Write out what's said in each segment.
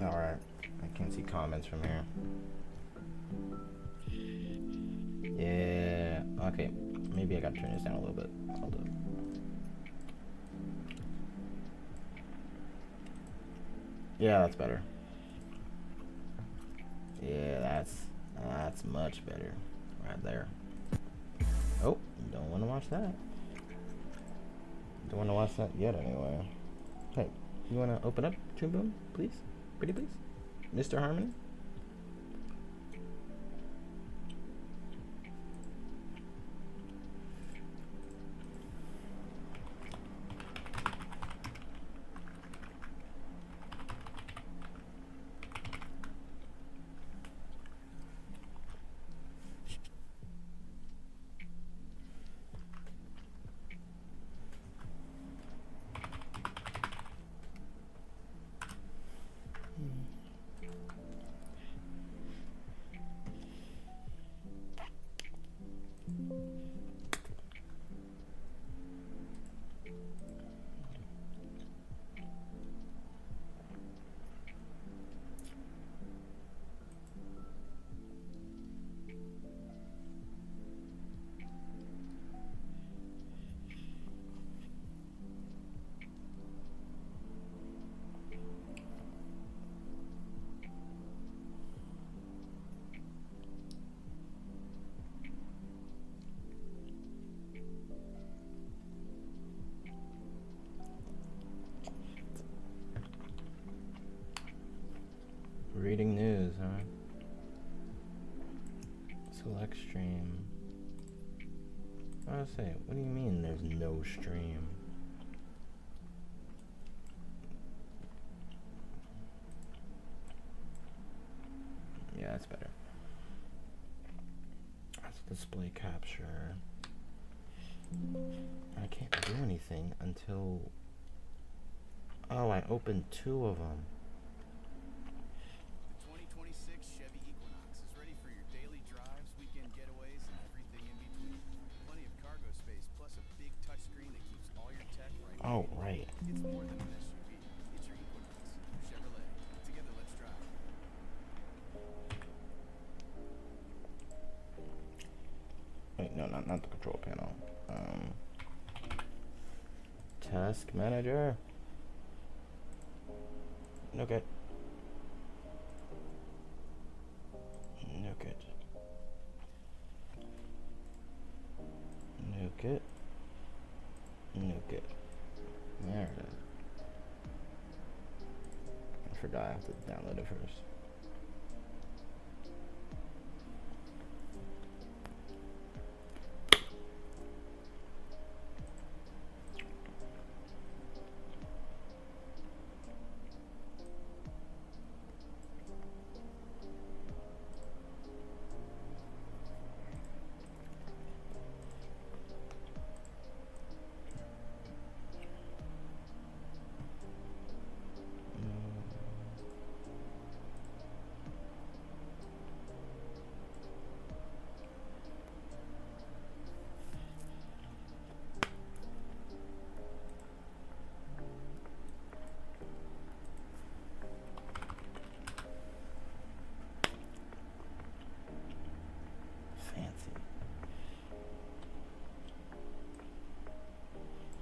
Alright. I can't see comments from here. Yeah. Okay. Maybe I gotta turn this down a little bit. Hold up. Yeah, that's better. Yeah, that's much better. Right there. Oh, don't want to watch that. Don't want to watch that yet anyway. Hey, you want to open up Toon Boom, please? Pretty please? Mr. Harmony? Reading news, huh? Select stream. I was say, what do you mean there's no stream? Yeah, that's better. That's display capture. I can't do anything until... Oh, I opened 2 of them. Oh, right. It's more than an SUV. It's your Equinox. Chevrolet. Together, let's drive. Wait, no, not the control panel. Task manager. Okay. Nuke it. Nuke it. Nuke it. There it is. I forgot I have to download it first.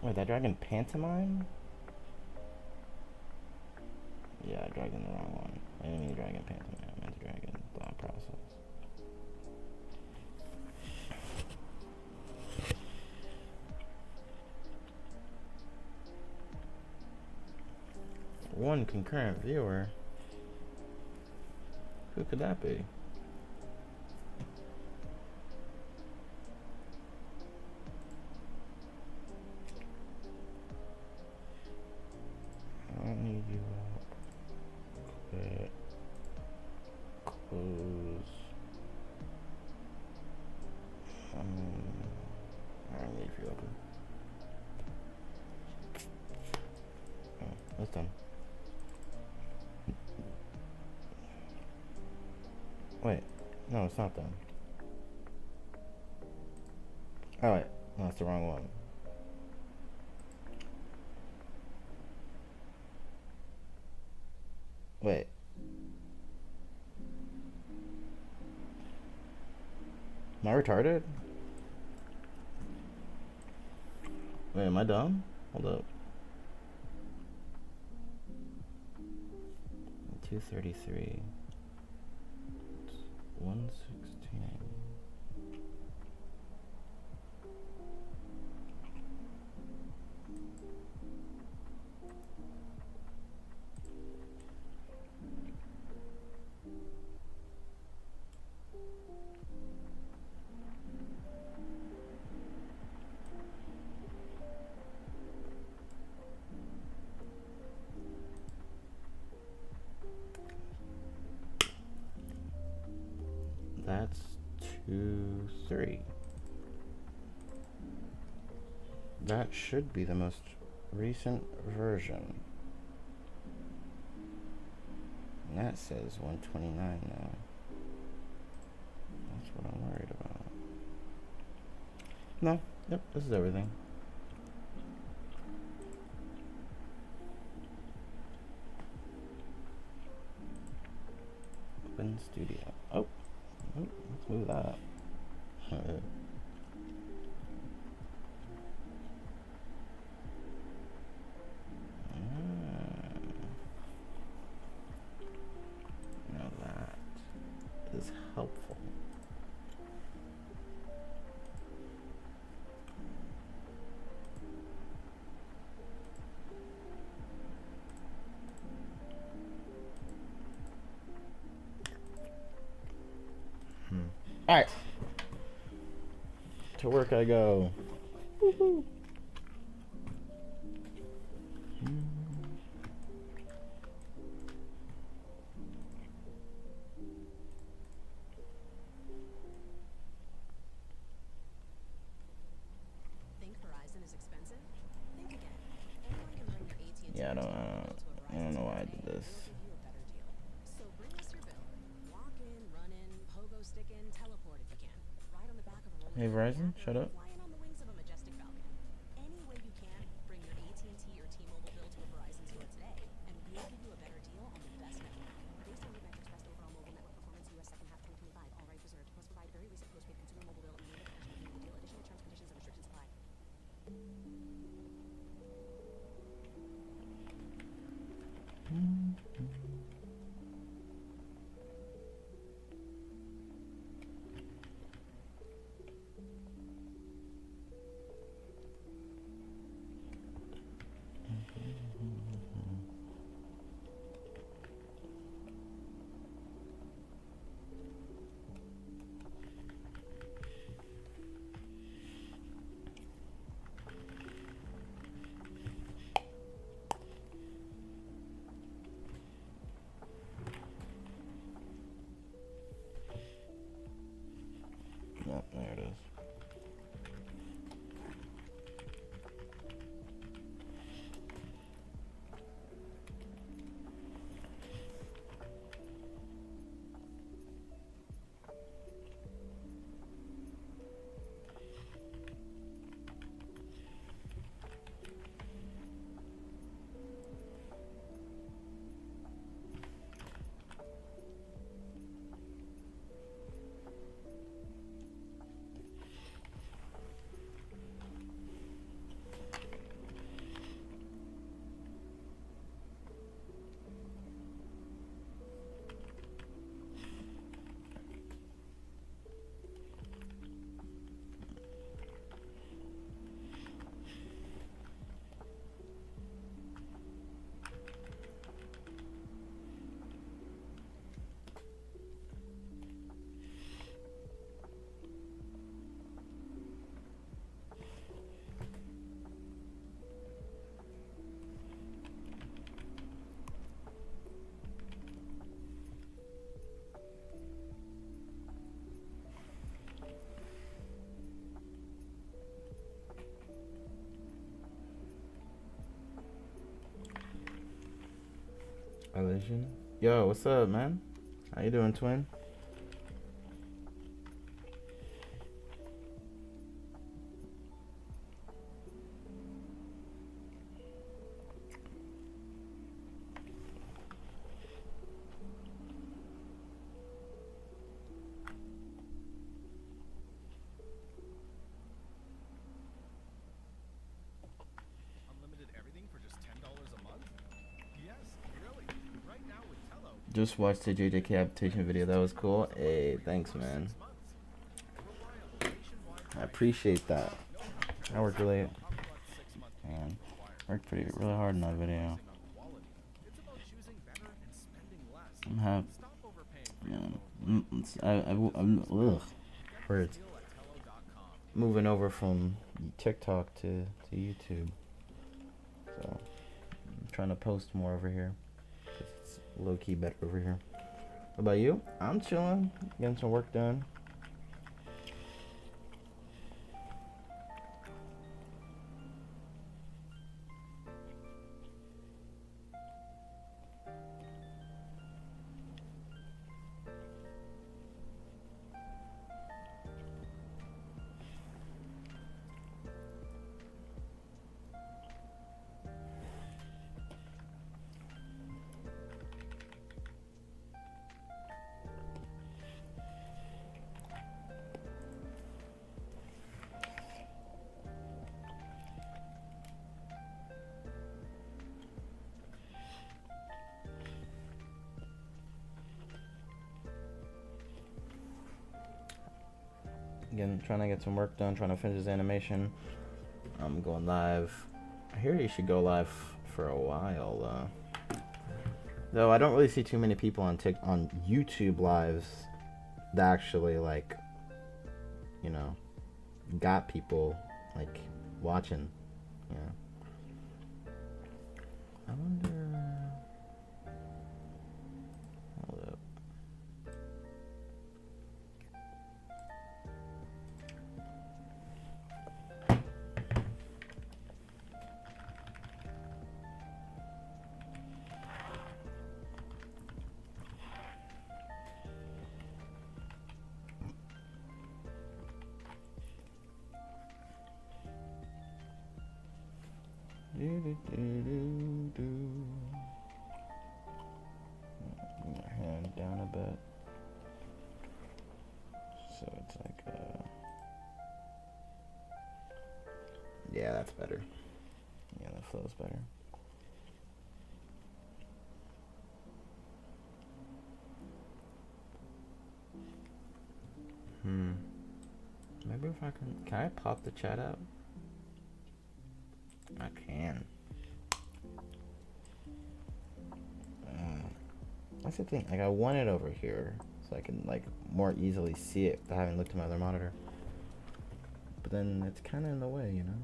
Wait, that dragon pantomime? Yeah, I dragged in the wrong one. I didn't mean dragon pantomime, I meant dragon thought process. One concurrent viewer? Who could that be? I don't need you out. Quit. Close. I don't need you open. Oh, that's done. Wait, no, it's not done. Oh wait, no, that's the wrong one. Wait, Am I retarded? Wait, am I dumb? Hold up. 233. 116. That's 2, 3. That should be the most recent version. And that says 129 now. That's what I'm worried about. No, yep, this is everything. Open Studio. Oh, let's move that. Now that is helpful. All right, to work I go. Woo-hoo. Yeah, I don't know why I did this. Hey Verizon, shut up. Yep, there it is. Elysian. Yo, what's up, man? How you doing, twin? Just watched the JJK adaptation video. That was cool. Hey, thanks, man. I appreciate that. I worked really, man, worked really hard on that video. I'm happy. I'm words. Moving over from TikTok to YouTube. So I'm trying to post more over here. It's low key better over here. What about you? I'm chilling, getting some work done. Again, trying to get some work done, trying to finish this animation. I'm going live. I hear you should go live for a while, though I don't really see too many people on YouTube lives that actually, like, you know, got people, like, watching, you know. I wonder... Hold up. Hand down a bit, so it's like yeah, that's better. Yeah, that flows better. Maybe if I can I pop the chat out? I can. That's the thing. Like, I want it over here so I can, like, more easily see it without having looked at my other monitor. But then it's kind of in the way, you know.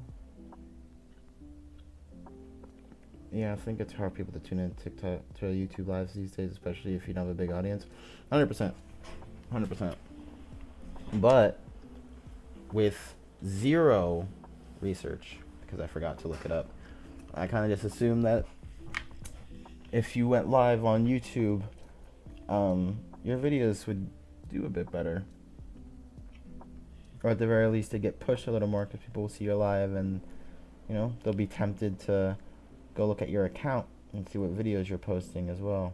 Yeah, I think it's hard for people to tune in TikTok to YouTube lives these days, especially if you don't have a big audience. 100%, 100%. But with zero research, because I forgot to look it up, I kind of just assumed that if you went live on YouTube, your videos would do a bit better. Or at the very least, they get pushed a little more because people will see you live and, you know, they'll be tempted to go look at your account and see what videos you're posting as well.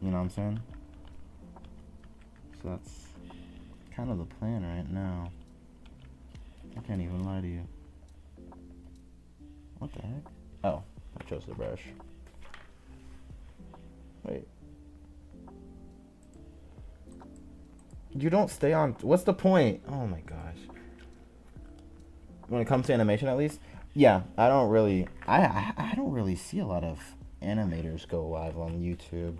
You know what I'm saying? So that's kind of the plan right now. I can't even lie to you. What the heck? Oh, I chose the brush. Wait. You don't stay on. What's the point? Oh my gosh. When it comes to animation, at least, yeah, I don't really see a lot of animators go live on YouTube.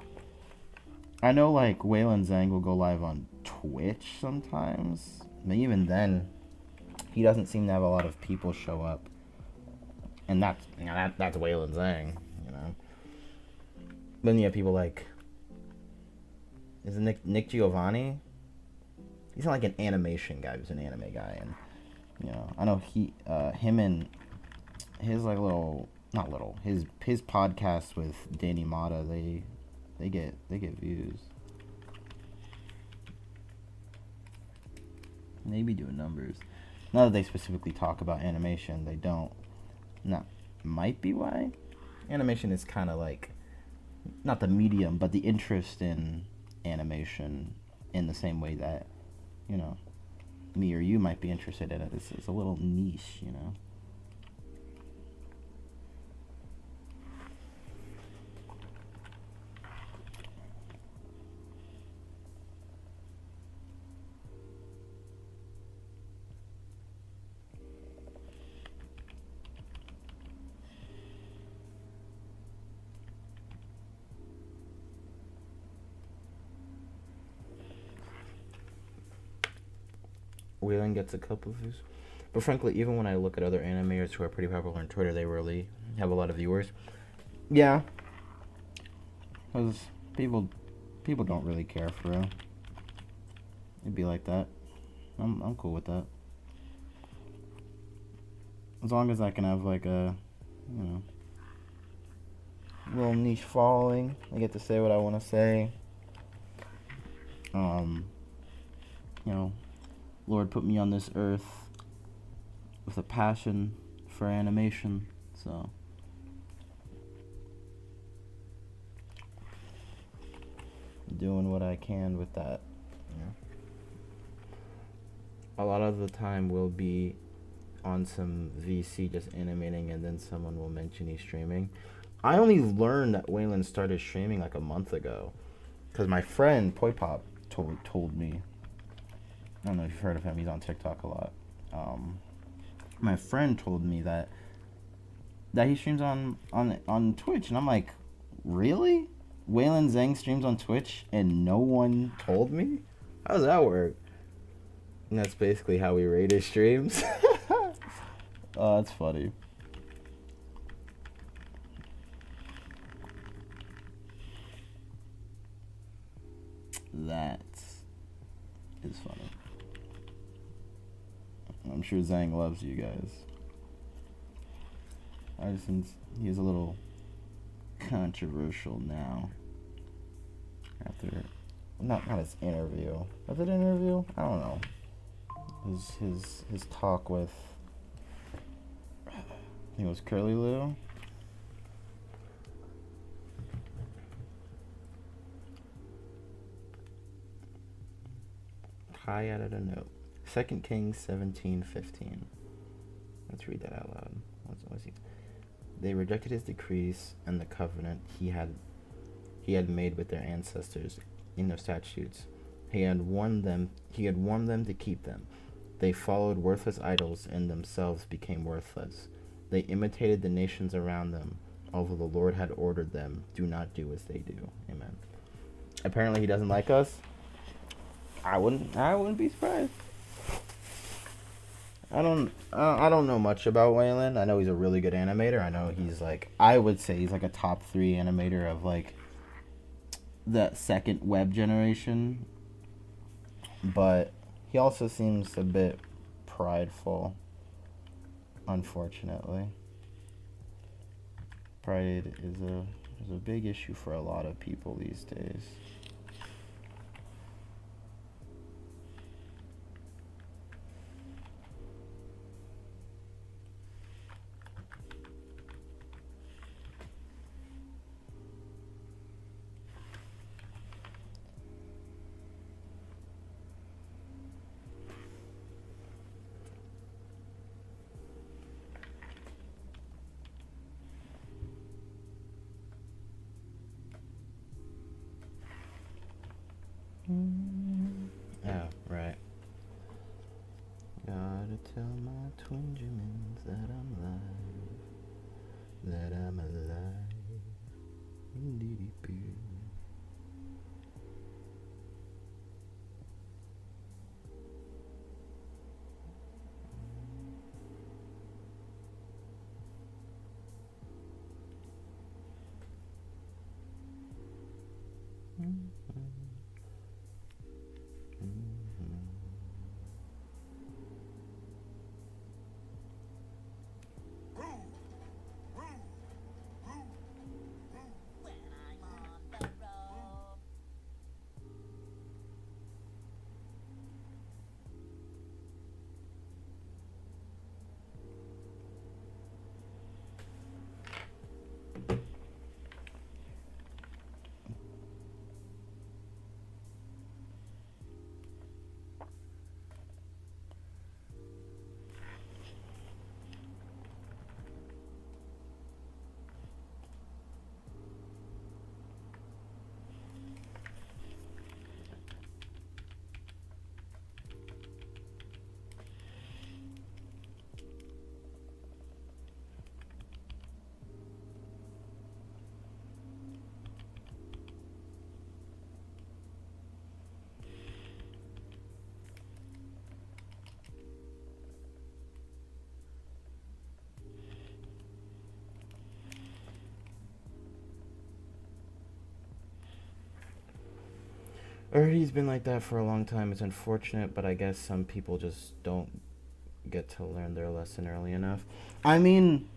I know, like, Waylon Zhang will go live on Twitch sometimes, but even then, he doesn't seem to have a lot of people show up. And that's, you know, that's Waylon Zhang, you know. Then you have people like, is it Nick Giovanni? He's not like an animation guy. He's an anime guy, and you know, I know him and his like his podcast with Danny Mata, they get views. And they be doing numbers. Not that they specifically talk about animation, they don't. That might be why. Animation is kind of like, not the medium, but the interest in animation in the same way that, you know, me or you might be interested in it. It's a little niche, you know. Whalen gets a couple views. But frankly, even when I look at other animators who are pretty popular on Twitter, they really have a lot of viewers. Yeah, because people don't really care for real. It'd be like that. I'm cool with that. As long as I can have like a, you know, little niche following. I get to say what I want to say. You know, Lord put me on this earth with a passion for animation, so doing what I can with that. Yeah. A lot of the time we'll be on some VC just animating, and then someone will mention he's streaming. I only learned that Waylon started streaming like a month ago, because my friend Poi Pop told me. I don't know if you've heard of him. He's on TikTok a lot. My friend told me that he streams on Twitch, and I'm like, really? Waylon Zhang streams on Twitch, and no one told me? How does that work? And that's basically how we rate his streams. Oh, that's funny. That is funny. I'm sure Zhang loves you guys. I just think he's a little controversial now. After not his interview. Was it an interview? I don't know. His talk with, I think it was Curly Lou. Kai added a note. 2 Kings 17:15. Let's read that out loud. What's he? They rejected his decrees and the covenant he had made with their ancestors in their statutes. He had warned them to keep them. They followed worthless idols and themselves became worthless. They imitated the nations around them, although the Lord had ordered them, do not do as they do. Amen. Apparently he doesn't like us. I wouldn't be surprised. I don't know much about Waylon. I know he's a really good animator. I know he's like, I would say he's like a top 3 animator of like the second web generation. But he also seems a bit prideful, unfortunately. Pride is a big issue for a lot of people these days. Oh, right. Gotta tell my twin Jimins that I'm alive. That I'm alive. Indeed. heard he's been like that for a long time. It's unfortunate, but I guess some people just don't get to learn their lesson early enough. I mean,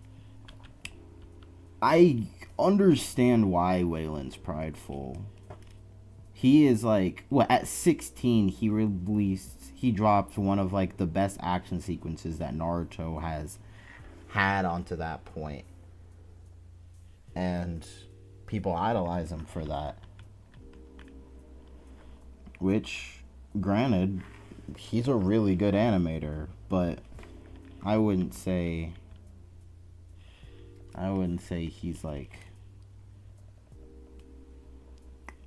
I understand why Waylon's prideful. He is like, well, at 16 he dropped one of like the best action sequences that Naruto has had onto that point, and people idolize him for that. Which, granted, he's a really good animator, but I wouldn't say he's like,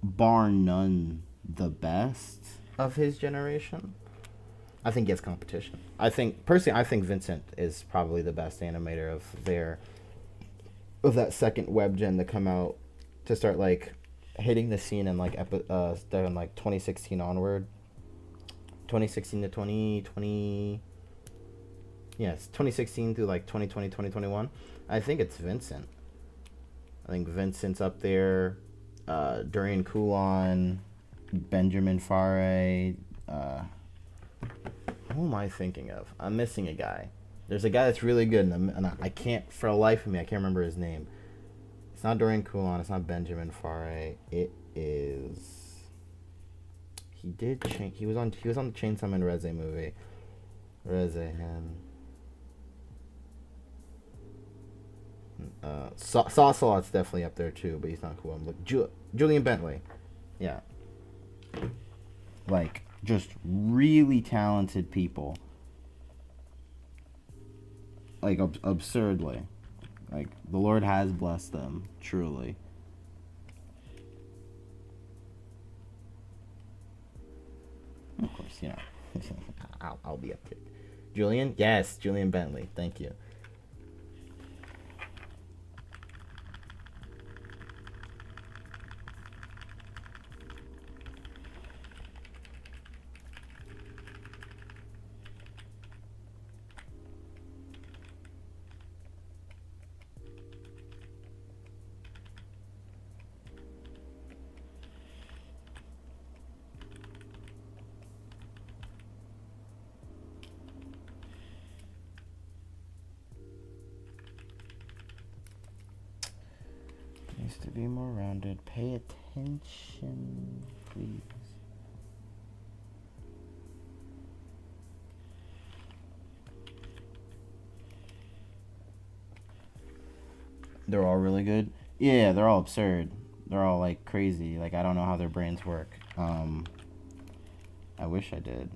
bar none, the best of his generation. I think he has competition. I think Vincent is probably the best animator of that second web gen to come out, to start like hitting the scene in like starting like 2016 onward. 2016 to 2020. Yes, 2016 through like 2020, 2021. I think it's Vincent. I think Vincent's up there. Durian Kulon, Benjamin Fare. Who am I thinking of? I'm missing a guy. There's a guy that's really good, and I can't, for the life of me, I can't remember his name. It's not Dorian Kulon. It's not Benjamin Fare. It is. He did change. He was on the Chainsaw Man Reze movie. Reze him. Saucelot's definitely up there too, but he's not cool. I'm like Julian Bentley. Yeah. Like, just really talented people. Like, absurdly. Like, the Lord has blessed them, truly. Of course, you know. I'll be up there. Julian? Yes, Julian Bentley. Thank you. Needs to be more rounded. Pay attention, please. They're all really good. Yeah, they're all absurd. They're all like crazy. Like, I don't know how their brains work. I wish I did.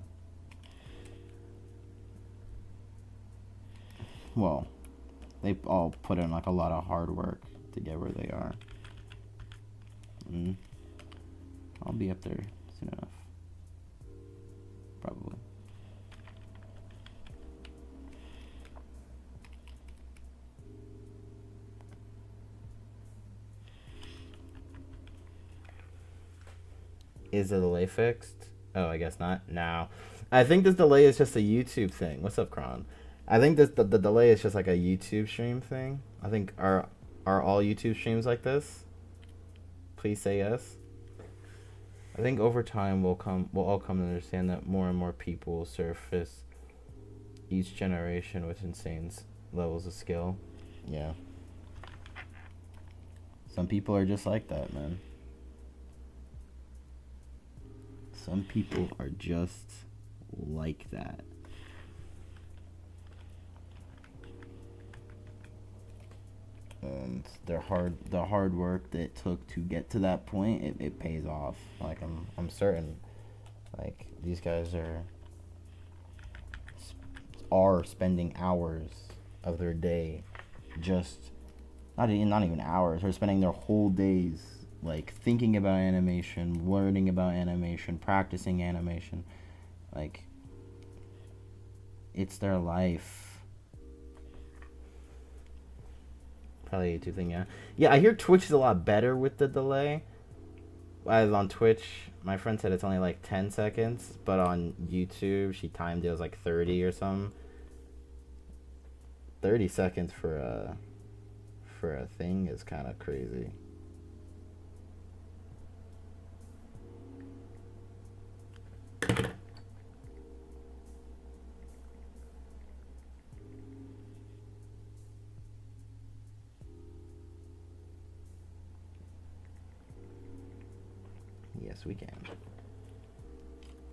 Well, they all put in like a lot of hard work to get where they are. I'll be up there soon enough. Probably. Is the delay fixed? Oh, I guess not. No. I think this delay is just a YouTube thing. What's up, Kron? I think the delay is just like a YouTube stream thing. I think are all YouTube streams like this? Please say yes. I think over time we'll all come to understand that more and more people will surface each generation with insane levels of skill. Yeah. Some people are just like that, man. Some people are just like that. And the hard work that it took to get to that point, it pays off. Like, I'm certain. Like, these guys are spending hours of their day, just not even hours. They're spending their whole days like thinking about animation, learning about animation, practicing animation. Like, it's their life. Probably a YouTube thing, yeah. Yeah, I hear Twitch is a lot better with the delay. As on Twitch, my friend said it's only like 10 seconds, but on YouTube, she timed it was like 30 or something. 30 seconds for a thing is kind of crazy. Yes, we can.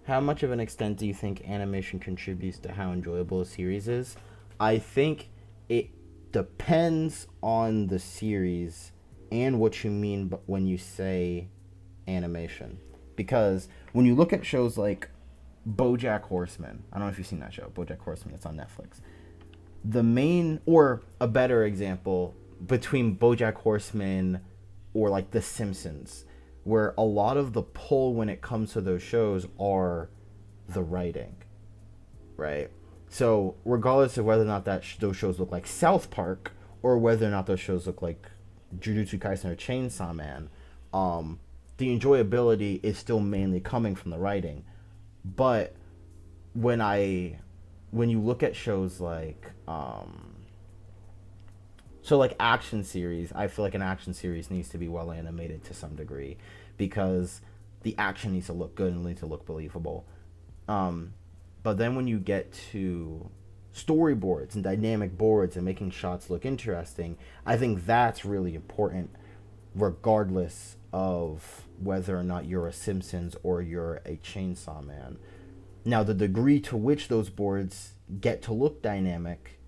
How much of an extent do you think animation contributes to how enjoyable a series is? I think it depends on the series and what you mean when you say animation. Because when you look at shows like BoJack Horseman, I don't know if you've seen that show, BoJack Horseman, it's on Netflix. The main, or a better example, between BoJack Horseman or like The Simpsons, where a lot of the pull when it comes to those shows are the writing, right? So regardless of whether or not those shows look like South Park or whether or not those shows look like Jujutsu Kaisen or Chainsaw Man, the enjoyability is still mainly coming from the writing. But when you look at shows like so like action series, I feel like an action series needs to be well animated to some degree because the action needs to look good and needs to look believable. But then when you get to storyboards and dynamic boards and making shots look interesting, I think that's really important regardless of whether or not you're a Simpsons or you're a Chainsaw Man. Now, the degree to which those boards get to look dynamic,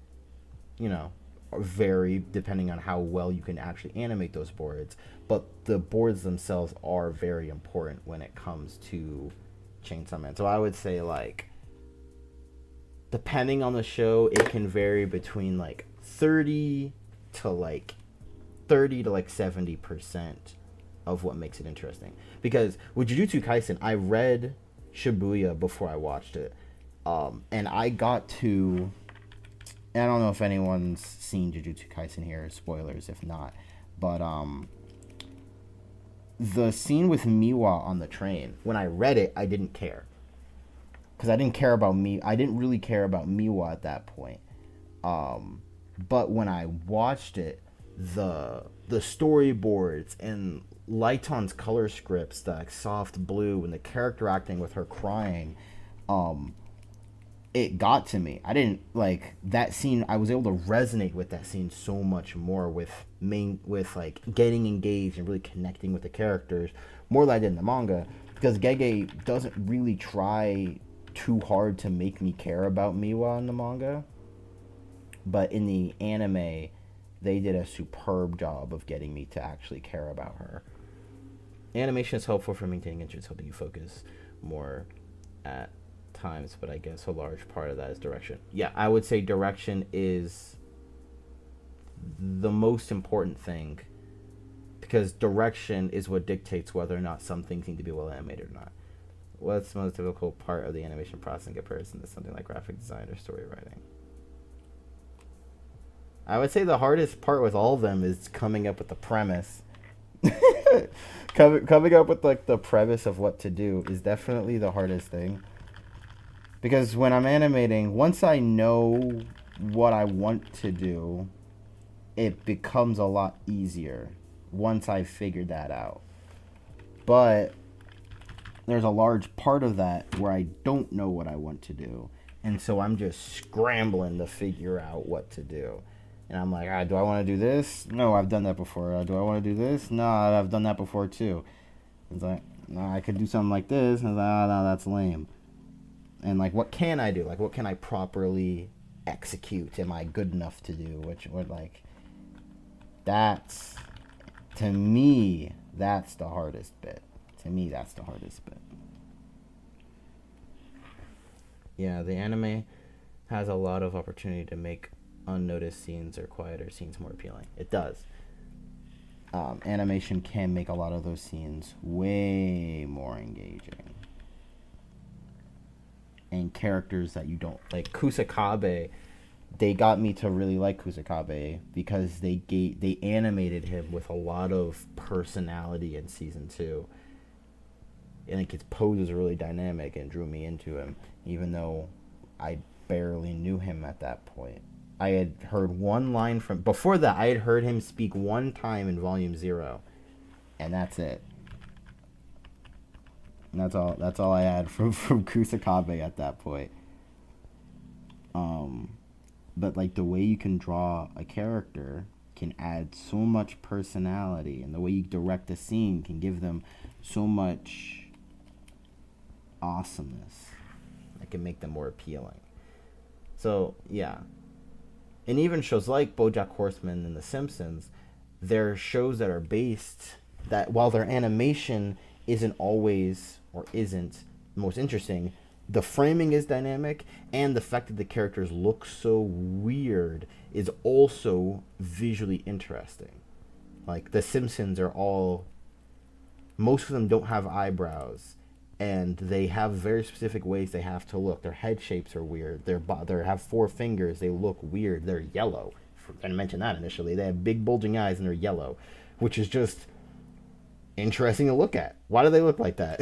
you know, vary depending on how well you can actually animate those boards. But the boards themselves are very important when it comes to Chainsaw Man. So I would say, like, depending on the show, it can vary between like 30 to like 70% of what makes it interesting. Because with Jujutsu Kaisen, I read Shibuya before I watched it, and I got to. And I don't know if anyone's seen Jujutsu Kaisen here. Spoilers if not, but the scene with Miwa on the train. When I read it, I didn't care because I didn't care about me. I didn't really care about Miwa at that point. But when I watched it, the storyboards and Lighton's color scripts, the like, soft blue, and the character acting with her crying, it got to me. I didn't like that scene. I was able to resonate with that scene so much more with like getting engaged and really connecting with the characters more than I did in the manga, because Gege doesn't really try too hard to make me care about Miwa in the manga, but in the anime they did a superb job of getting me to actually care about her. Animation is helpful for maintaining interest, helping you focus more at times, but I guess a large part of that is direction. Yeah, I would say direction is the most important thing, because direction is what dictates whether or not some things need to be well animated or not. What's the most difficult part of the animation process in comparison to something like graphic design or story writing? I would say the hardest part with all of them is coming up with the premise. coming up with like the premise of what to do is definitely the hardest thing. Because when I'm animating, once I know what I want to do, it becomes a lot easier once I've figured that out. But there's a large part of that where I don't know what I want to do. And so I'm just scrambling to figure out what to do. And I'm like, do I want to do this? No, I've done that before. Do I want to do this? No, I've done that before too. It's like, no, I could do something like this. And it's like, oh, no, that's lame. And like, what can I do? Like, what can I properly execute? Am I good enough to do? Like, that's, to me, that's the hardest bit. Yeah, the anime has a lot of opportunity to make unnoticed scenes or quieter scenes more appealing. It does. Animation can make a lot of those scenes way more engaging. And characters that you don't like, Kusakabe, they got me to really like Kusakabe because they animated him with a lot of personality in season 2. And like his poses are really dynamic and drew me into him, even though I barely knew him at that point. I had heard one line from before that. I had heard him speak one time in Volume 0, and that's it. And that's all I had from Kusakabe at that point. But like the way you can draw a character can add so much personality, and the way you direct a scene can give them so much awesomeness that can make them more appealing. So yeah, and even shows like BoJack Horseman and The Simpsons, they're shows that are based that while their animation isn't always or isn't most interesting, the framing is dynamic, and the fact that the characters look so weird is also visually interesting. Like The Simpsons are all, most of them don't have eyebrows, and they have very specific ways they have to look. Their head shapes are weird. They have 4 fingers. They look weird. They're yellow. I didn't mention that initially. They have big bulging eyes and they're yellow, which is just interesting to look at. Why do they look like that?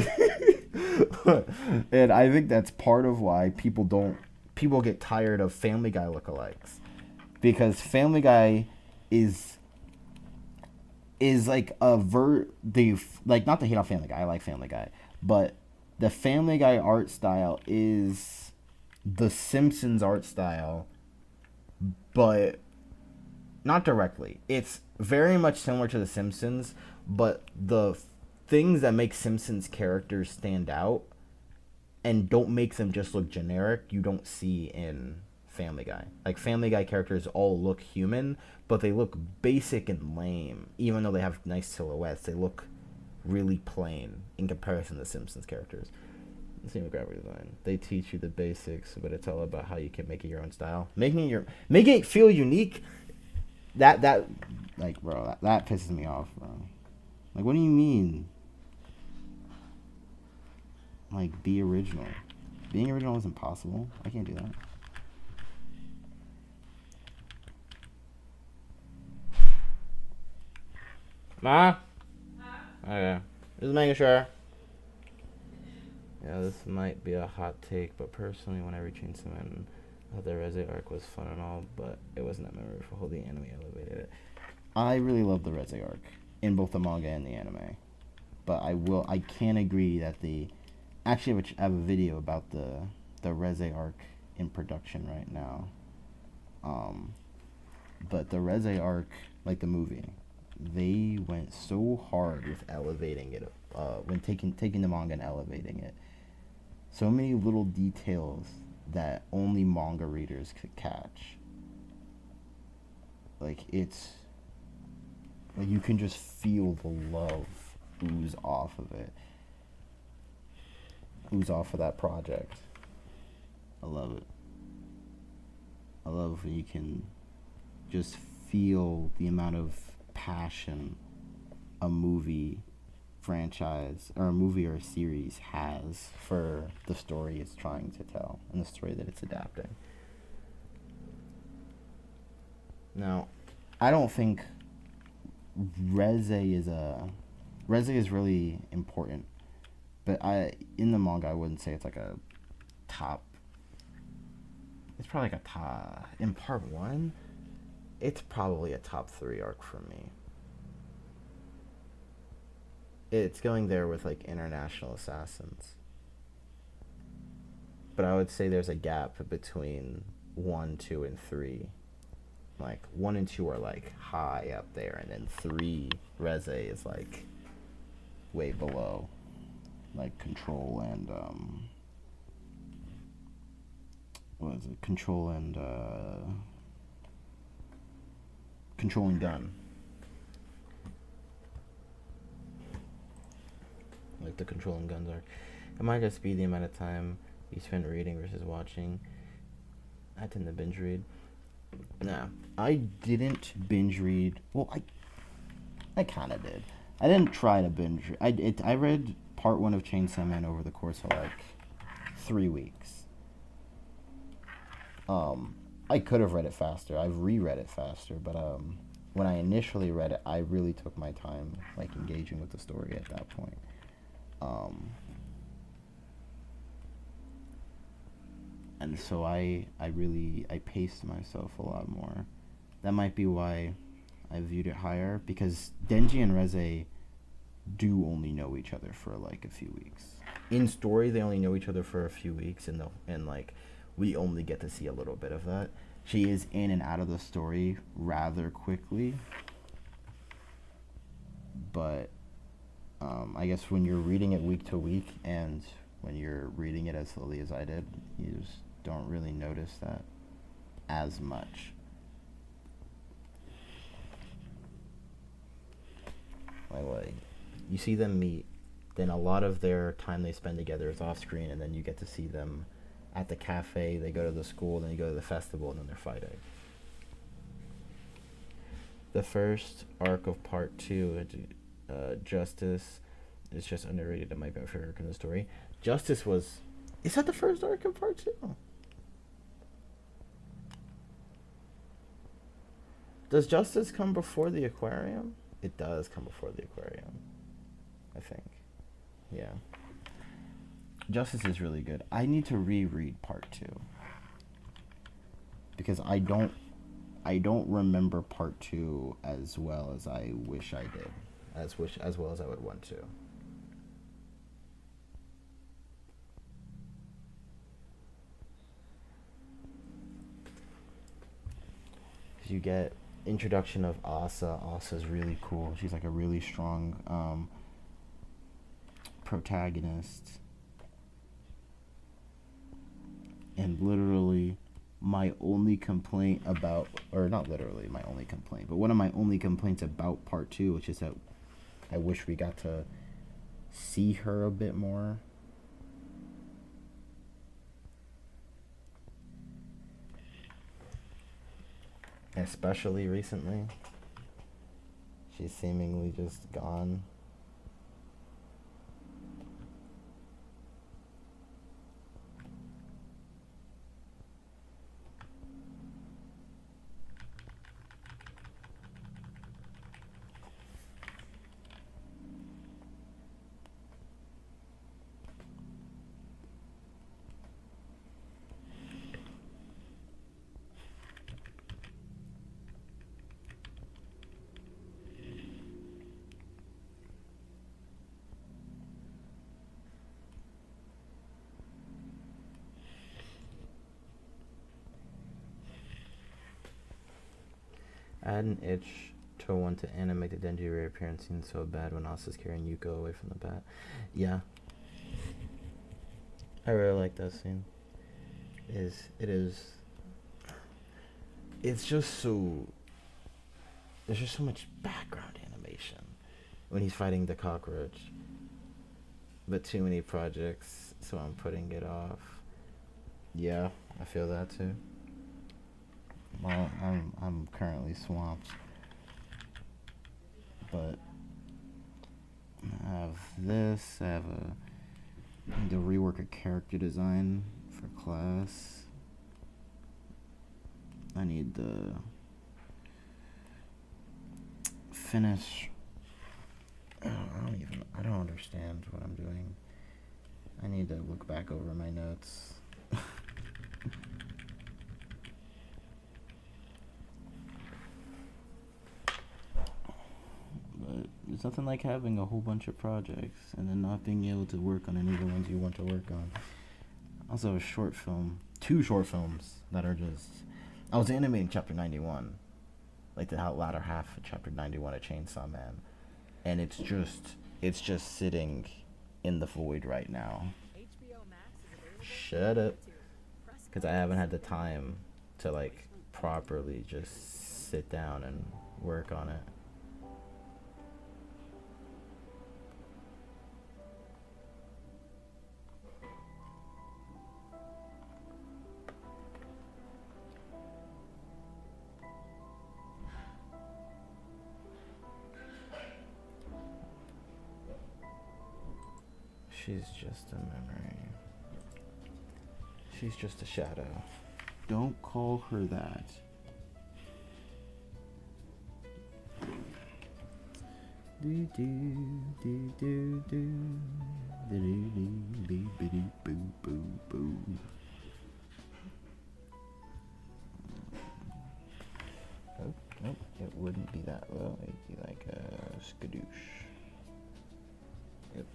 And I think that's part of why people get tired of Family Guy lookalikes, because Family Guy is like like, not to hate on Family Guy. I like Family Guy, but the Family Guy art style is the Simpsons art style, but not directly. It's very much similar to the Simpsons, but the things that make Simpsons characters stand out and don't make them just look generic, you don't see in Family Guy. Like, Family Guy characters all look human, but they look basic and lame. Even though they have nice silhouettes, they look really plain in comparison to Simpsons characters. Same with graphic design. They teach you the basics, but it's all about how you can make it your own style. Making it feel unique. That like, bro, that pisses me off, bro. Like, what do you mean? Like, be original. Being original is impossible. I can't do that. Ma? Okay. Just making sure. Yeah, this might be a hot take, but personally, when I rechanged some in, I thought the Reze arc was fun and all, but it wasn't that memorable how the anime elevated it. I really love the Reze arc in both the manga and the anime, but I can agree that actually I have a video about the Reze arc in production right now. But the Reze arc, like the movie, they went so hard with elevating it, when taking the manga and elevating it. So many little details that only manga readers could catch. Like, it's like you can just feel the love ooze off of it. Ooze off of that project. I love it. I love when you can just feel the amount of passion a movie franchise or a movie or a series has for the story it's trying to tell and the story that it's adapting. Now, I don't think Reze is really important, but in the manga I wouldn't say it's like a top. It's probably like a top in part 1. It's probably a top 3 arc for me. It's going there with like International Assassins. But I would say there's a gap between 1, 2, and 3. Like 1 and 2 are like high up there, and then 3, Reze, is like way below. Like Control and what is it? Control and Controlling Gun. Like the Controlling Guns arc. It might just be the amount of time you spend reading versus watching. I tend to binge read. Nah, I didn't binge read. Well, I kind of did. I didn't try to binge. I read part 1 of Chainsaw Man over the course of like 3 weeks. I could have read it faster. I've reread it faster, but when I initially read it, I really took my time, like, engaging with the story at that point. And so I paced myself a lot more. That might be why I viewed it higher, because Denji and Reze do only know each other for like a few weeks. In story, they only know each other for a few weeks, and like we only get to see a little bit of that. She is in and out of the story rather quickly, but I guess when you're reading it week to week and when you're reading it as slowly as I did, you just don't really notice that as much. Like you see them meet, then a lot of their time they spend together is off screen, and then you get to see them at the cafe. They go to the school, then you go to the festival, and then they're fighting. The first arc of part two, Justice, is just underrated. It might be my favorite arc in the story. Justice was. Is that the first arc of part two? Does Justice come before the aquarium? It does come before the aquarium, I think. Yeah. Justice is really good. I need to reread part two because I don't remember part two as well as I wish I did, as well as I would want to. You get introduction of Asa. Asa's really cool. She's like a really strong protagonist. And literally my only complaint about, or not literally my only complaint, but one of my only complaints about part two, which is that I wish we got to see her a bit more. Especially recently. She's seemingly just gone. I had an itch to want to animate the Denji reappearance scene so bad when Asa's carrying Yuko away from the bat. Yeah. I really like that scene. It's just so, there's just so much background animation when he's fighting the cockroach. But too many projects, so I'm putting it off. Yeah, I feel that too. Well, I'm currently swamped, but I have this. I need to rework a character design for class. I need to finish. I don't understand what I'm doing. I need to look back over my notes. But there's nothing like having a whole bunch of projects and then not being able to work on any of the ones you want to work on. Also, a short film, 2 short films that are just. I was animating chapter 91, like the latter half of chapter 91 of Chainsaw Man, and it's just sitting in the void right now. Shut up, because I haven't had the time to like properly just sit down and work on it. She's just a memory. She's just a shadow. Don't call her that. Do do do do do do do do do boo boo boo. Oh, nope, it wouldn't be that low. It'd be like a skadoosh. Yep.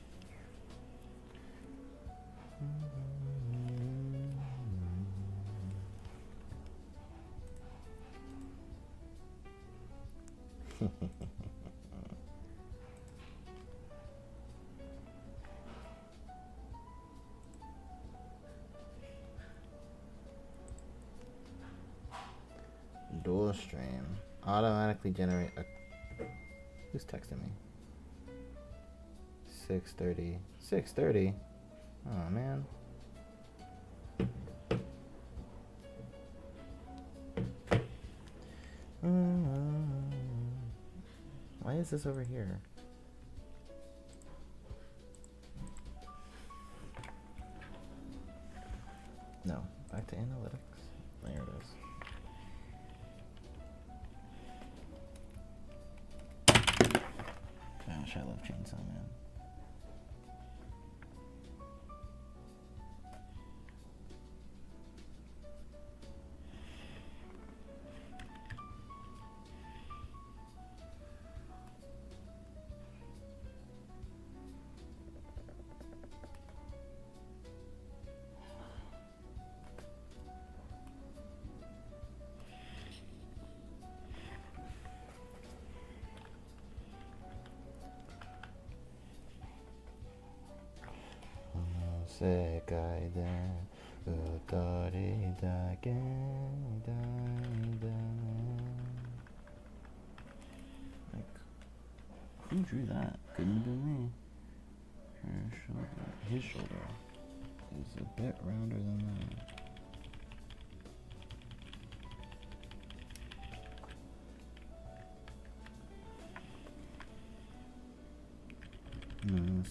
Automatically generate a. Who's texting me? 6:30. 6:30. Oh man. Why is this over here? No, back to analytics. There it is. Gosh, I love Chainsaw Man. Like, who drew that? Couldn't have been me. Her shoulder, his shoulder is a bit rounder than that. No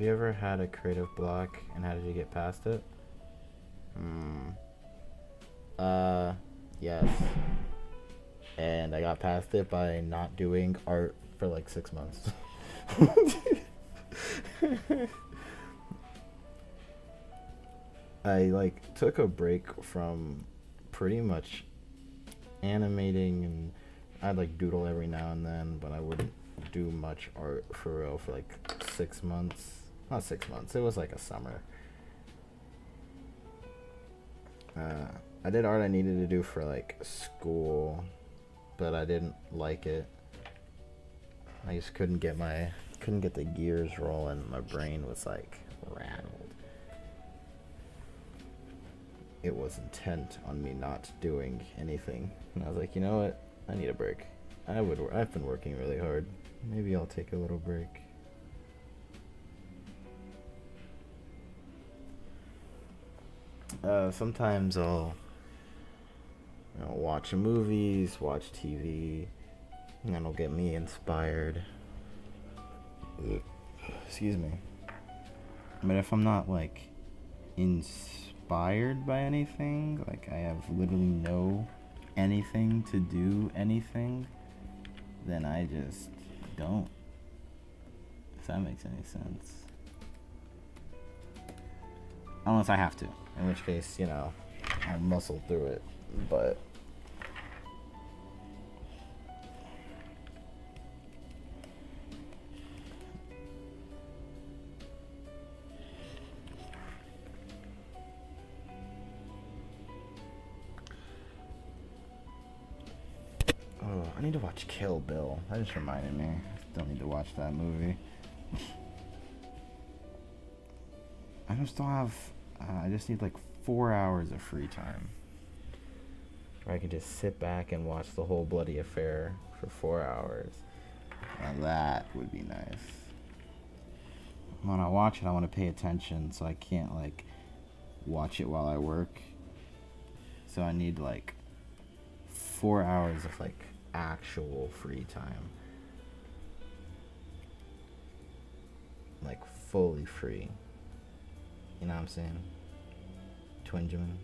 you ever had a creative block and how did you get past it? Hmm. Yes. And I got past it by not doing art for like 6 months. I like took a break from pretty much animating, and I'd like doodle every now and then, but I wouldn't do much art for real for like 6 months. Not 6 months, it was like a summer. uh, I did art I needed to do for like school, but I didn't like it. I just couldn't get the gears rolling. My brain was like rattled. It was intent on me not doing anything, and I was like, you know what? I need a break. I've been working really hard. Maybe I'll take a little break. Sometimes I'll watch movies, watch TV, and that'll get me inspired. Excuse me. But if I'm not like inspired by anything, like I have literally no anything to do anything, then I just don't. If that makes any sense. Unless I have to, in which case, I'll muscle through it. But I need to watch Kill Bill. That just reminded me. I still need to watch that movie. I just don't have. I just need like 4 hours of free time, where I can just sit back and watch the whole bloody affair for 4 hours. Now that would be nice. When I watch it, I want to pay attention, so I can't like watch it while I work. So I need like 4 hours of like actual free time, like fully free. You know what I'm saying? Twinjamin.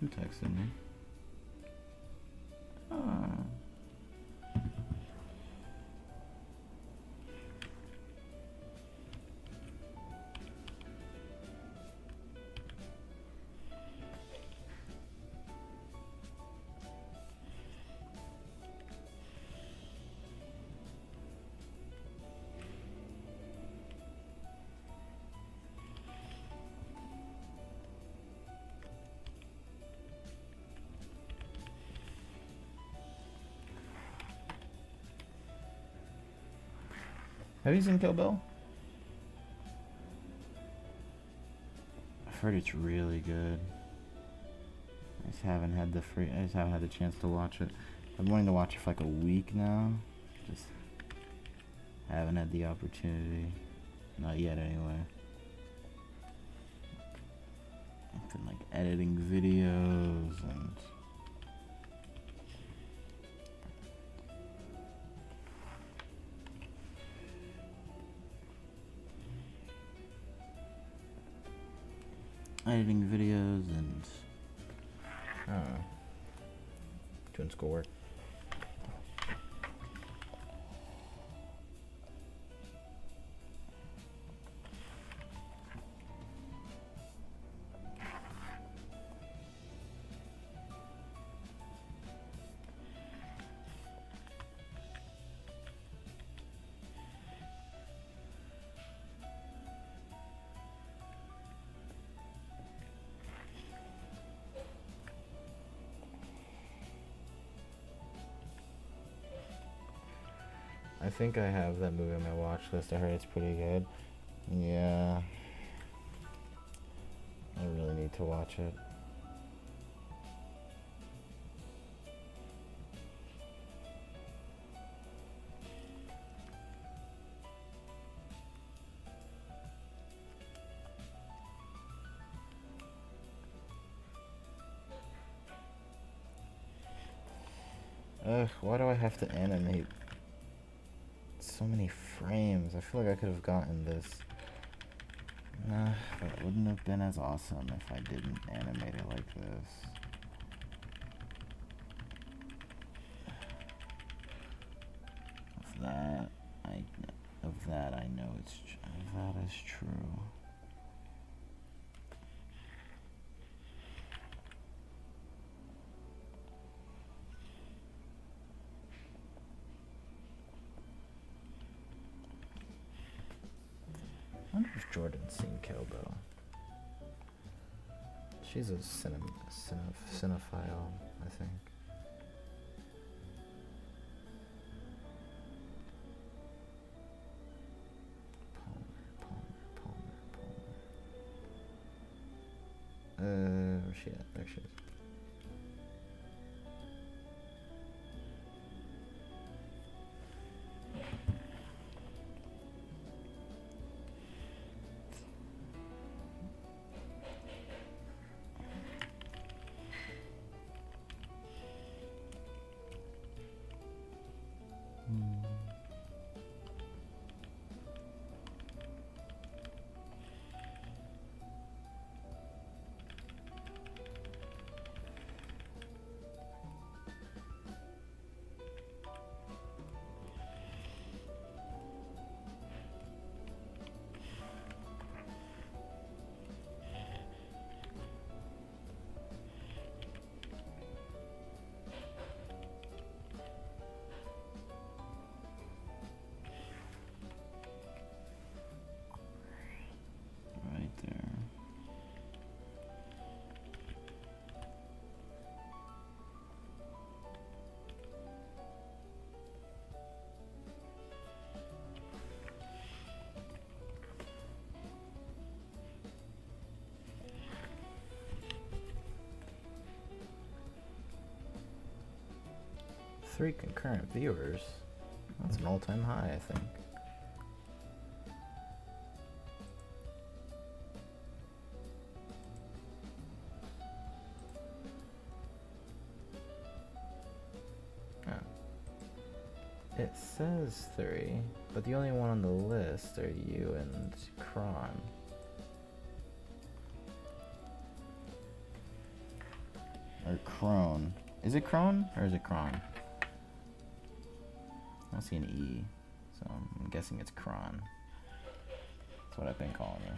Who texted me? Have you seen Kill Bill? I've heard it's really good. I just haven't had the chance to watch it. I've been wanting to watch it for like a week now. Just haven't had the opportunity. Not yet, anyway. I've been like editing videos and doing schoolwork. I think I have that movie on my watch list. I heard it's pretty good. Yeah. I really need to watch it. Ugh, why do I have to animate so many frames? I feel like I could have gotten this. Nah, but it wouldn't have been as awesome if I didn't animate it like this. Of that I know that is true. I wonder if Jordan's seen Kill Bill. She's a cinephile, I think. Where's she at? There she is. Right there. Three concurrent viewers. That's an all-time high, I think. It says 3, but the only one on the list are you and Kron. Or Crone. Is it Crone or is it Kron? I don't see an E, so I'm guessing it's Kron. That's what I've been calling you.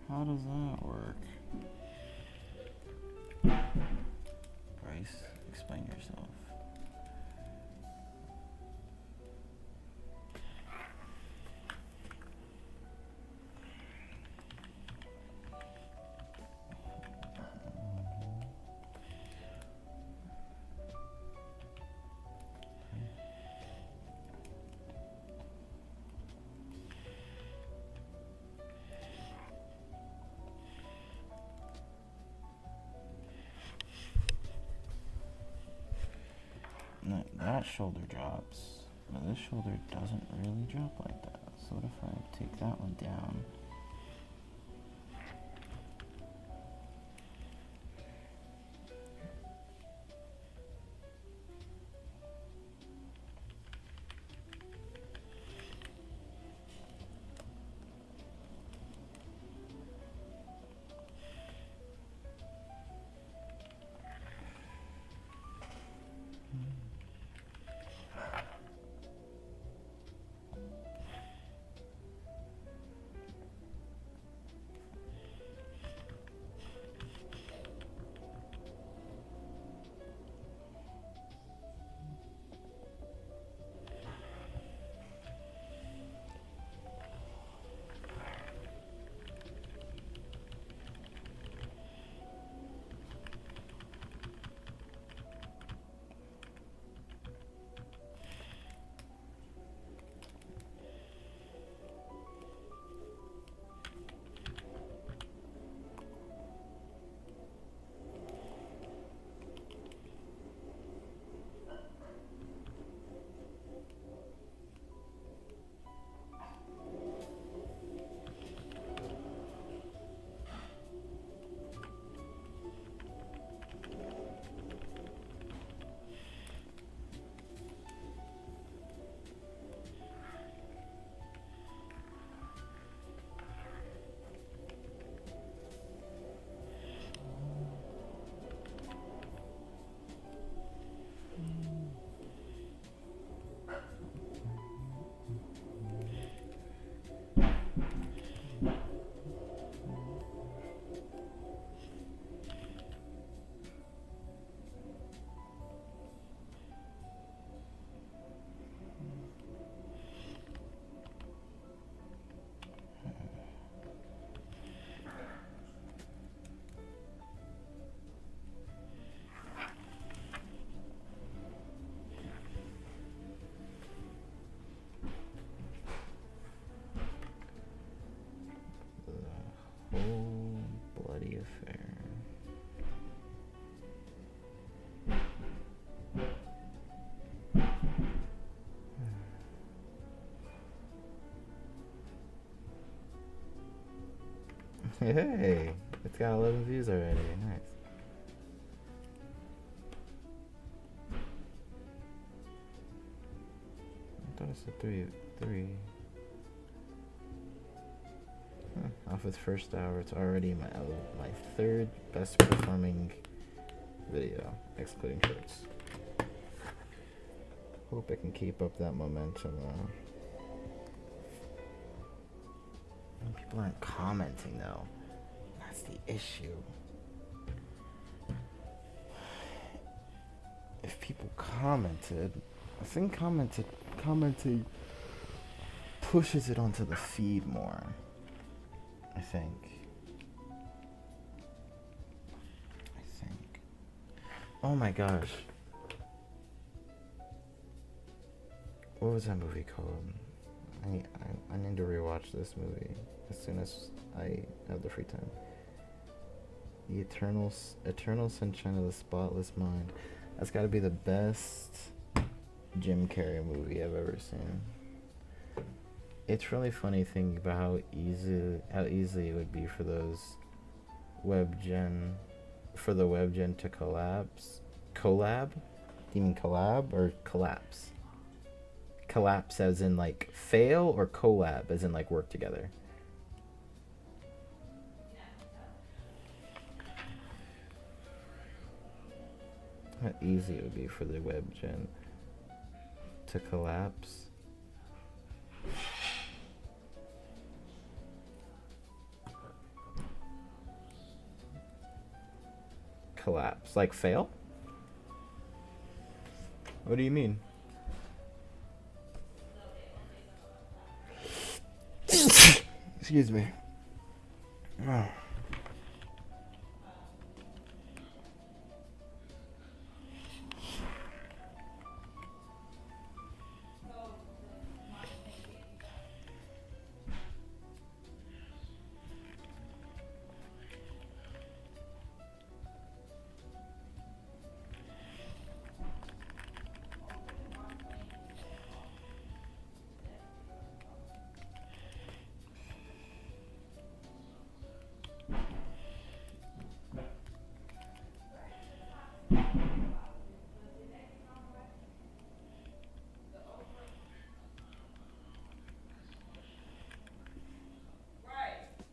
How does that work? Bryce, explain yourself. that shoulder drops, but this shoulder doesn't really drop like that. So what if I take that one down? Whole bloody affair. Hey, it's got 11 views already. Nice. I thought it said three. Off its first hour, it's already my third best performing video, excluding shorts. Hope I can keep up that momentum though. People aren't commenting though. That's the issue. If people commented, I think commenting pushes it onto the feed more. I think. Oh my gosh. What was that movie called? I need to rewatch this movie as soon as I have the free time. The Eternal Sunshine of the Spotless Mind. That's got to be the best Jim Carrey movie I've ever seen. It's really funny thinking about how easy it would be for those for the WebGen to collapse. Collab? Do you mean collab or collapse? Collapse as in like fail, or collab as in like work together? How easy it would be for the WebGen to collapse. Collapse. Like fail? What do you mean? Excuse me. Oh.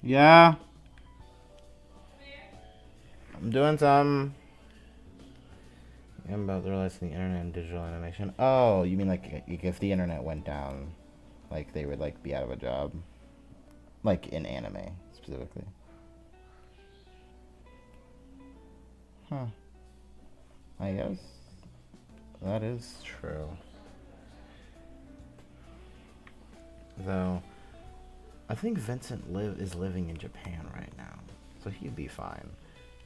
Yeah. I'm doing some. I'm about to realize the internet and digital animation. Oh, you mean like if the internet went down, like they would like be out of a job, like in anime specifically. Huh. I guess that is true. Though I think Vincent is living in Japan right now, so he'd be fine.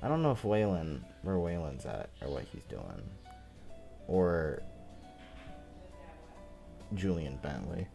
I don't know if where Waylon's at, or what he's doing, or Julian Bentley.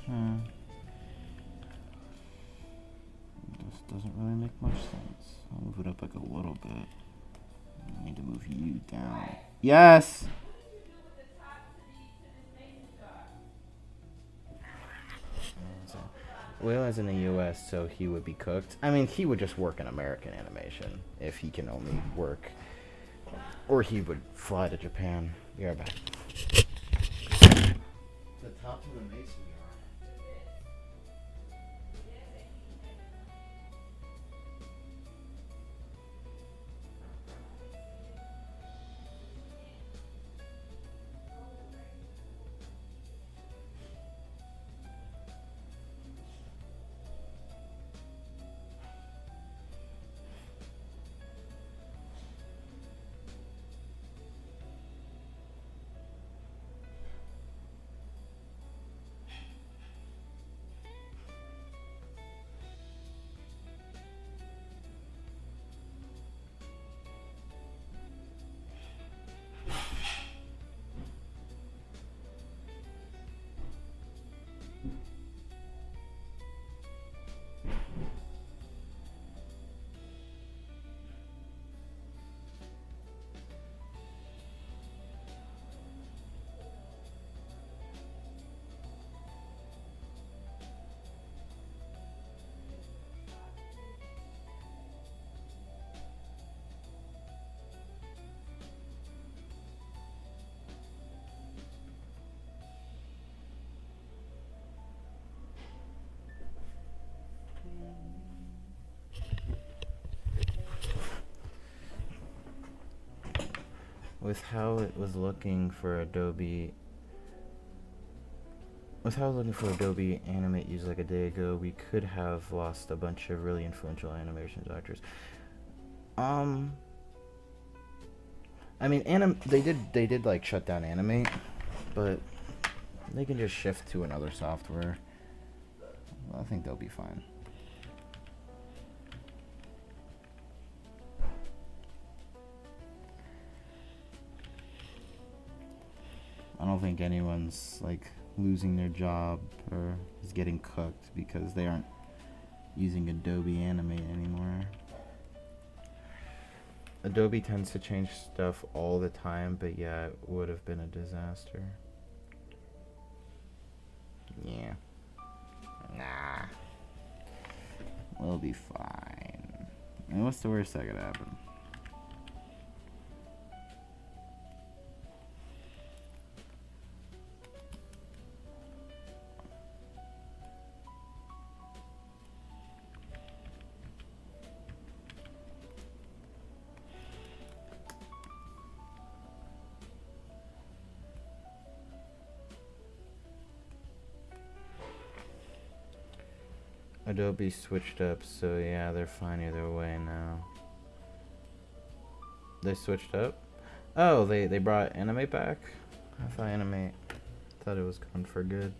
Hmm. This doesn't really make much sense. I'll move it up like a little bit. I need to move you down. Yes! Waylon's in the U.S., so he would be cooked. I mean, he would just work in American animation if he can only work. Or he would fly to Japan. Be right back. The top of the mason jar. With how it was looking for Adobe With how I was looking for Adobe Animate used like a day ago, we could have lost a bunch of really influential animation directors. I mean, they did like shut down Animate, but they can just shift to another software. Well, I think they'll be fine. I don't think anyone's like losing their job or is getting cooked because they aren't using Adobe Animate anymore. Adobe tends to change stuff all the time, but yeah, it would have been a disaster. Yeah. Nah. We'll be fine. And what's the worst that could happen? Adobe switched up, so yeah, they're fine either way now. They switched up? Oh, they brought Animate back? I thought it was gone for good.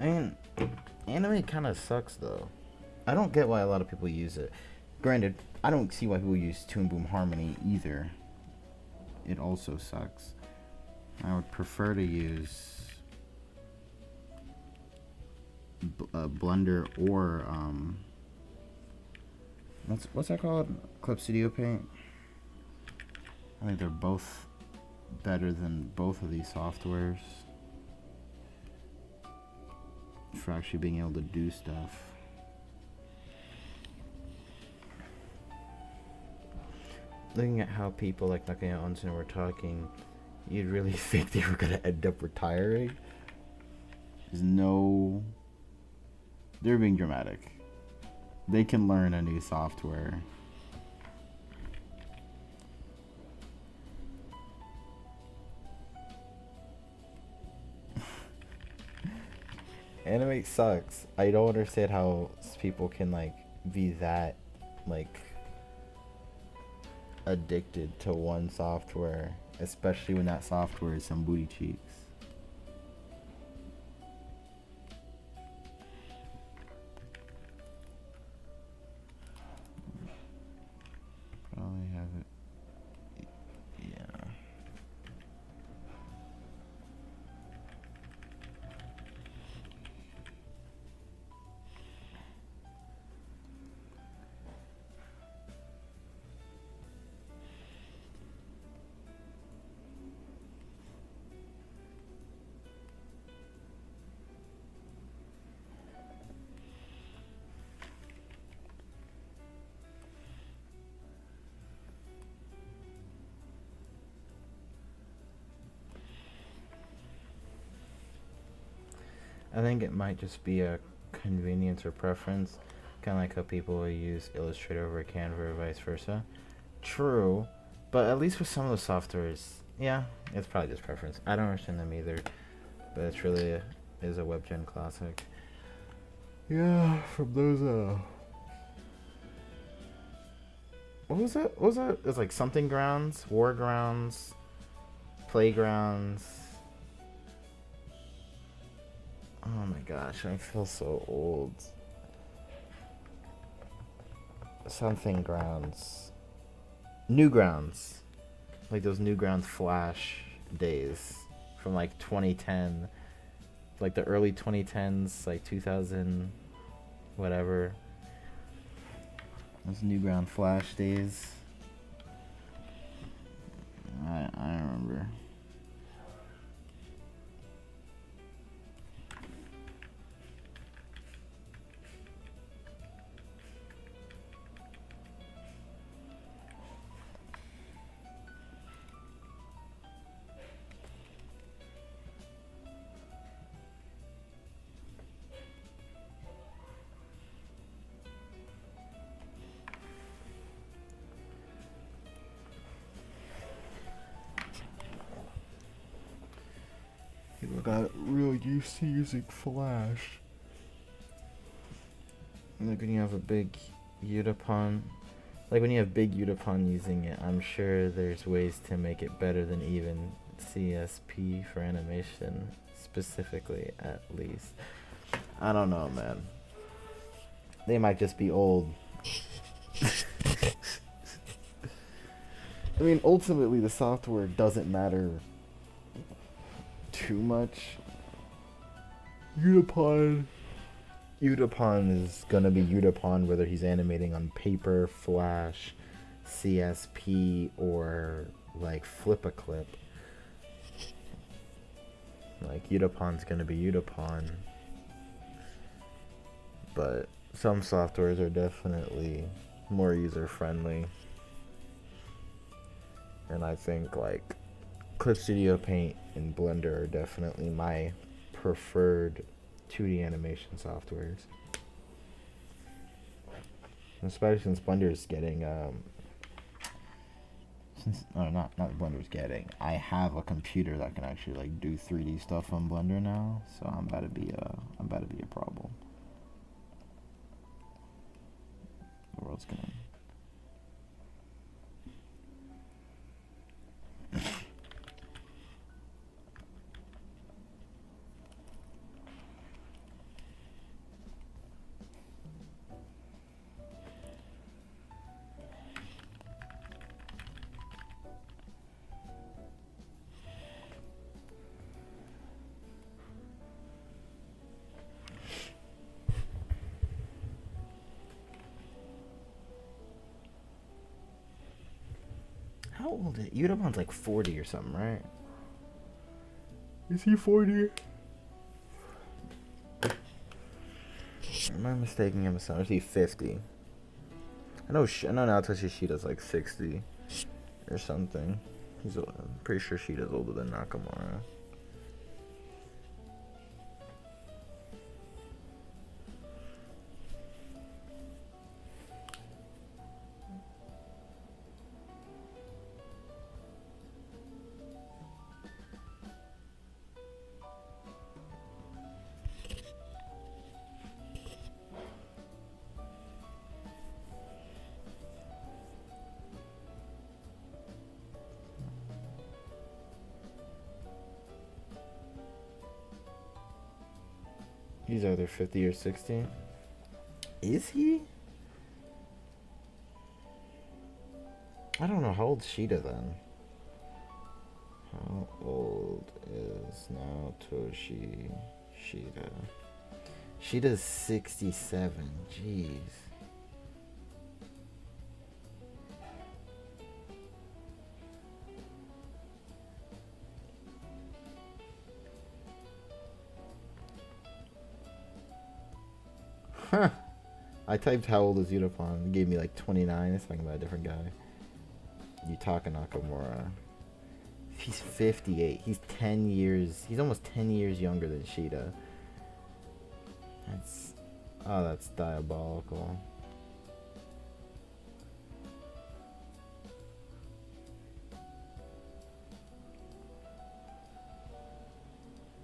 I mean, animate kind of sucks though. I don't get why a lot of people use it. Granted, I don't see why people use Toon Boom Harmony either. It also sucks. I would prefer to use Blender or what's that called? Clip Studio Paint. I think they're both better than both of these softwares for actually being able to do stuff. Looking at how people like Nakaya Onsen were talking, you'd really think they were gonna end up retiring. There's no... They're being dramatic. They can learn a new software. Animate sucks. I don't understand how people can like be that like addicted to one software, especially when that software is some booty cheeks. Probably have it. Yeah. I think it might just be a convenience or preference, kind of like how people will use Illustrator over Canva or vice versa. True, but at least with some of the softwares, yeah, it's probably just preference. I don't understand them either, but it's really is a WebGen classic. Yeah, from those what was it? What was it? It was like something grounds, war grounds, playgrounds. Oh my gosh, I feel so old. Something grounds. Newgrounds. Like those Newgrounds Flash days from like 2010. Like the early 2010s, like 2000, whatever. Those Newground Flash days. I remember. People got real used to using Flash. Like when you have a big Udapon, like when you have big Udapon using it, I'm sure there's ways to make it better than even CSP for animation, specifically at least. I don't know, man. They might just be old. I mean, ultimately, the software doesn't matter too much. Udapon is gonna be Udapon whether he's animating on paper, Flash, CSP, or like flip a clip. Like Udapon's gonna be Udapon. But some softwares are definitely more user friendly. And I think like Clip Studio Paint and Blender are definitely my preferred 2D animation softwares. Especially since Blender's getting not Blender's getting. I have a computer that can actually like do 3D stuff on Blender now, so I'm about to be a problem. The world's gonna old is Yudamon's like 40 or something, right? Is he 40? Am I mistaking him? Or is he 50? I know Naoto Shishida's like 60 or something. I'm pretty sure Shida's older than Nakamura. He's either 50 or 60. Is he? I don't know. How old's Shida then? How old is Naotoshi Shida? Shida's 67. Jeez. Huh. I typed how old is Yutapon. It gave me like 29. It's talking about a different guy. Yutaka Nakamura. He's 58. He's 10 years. He's almost 10 years younger than Shida. That's diabolical.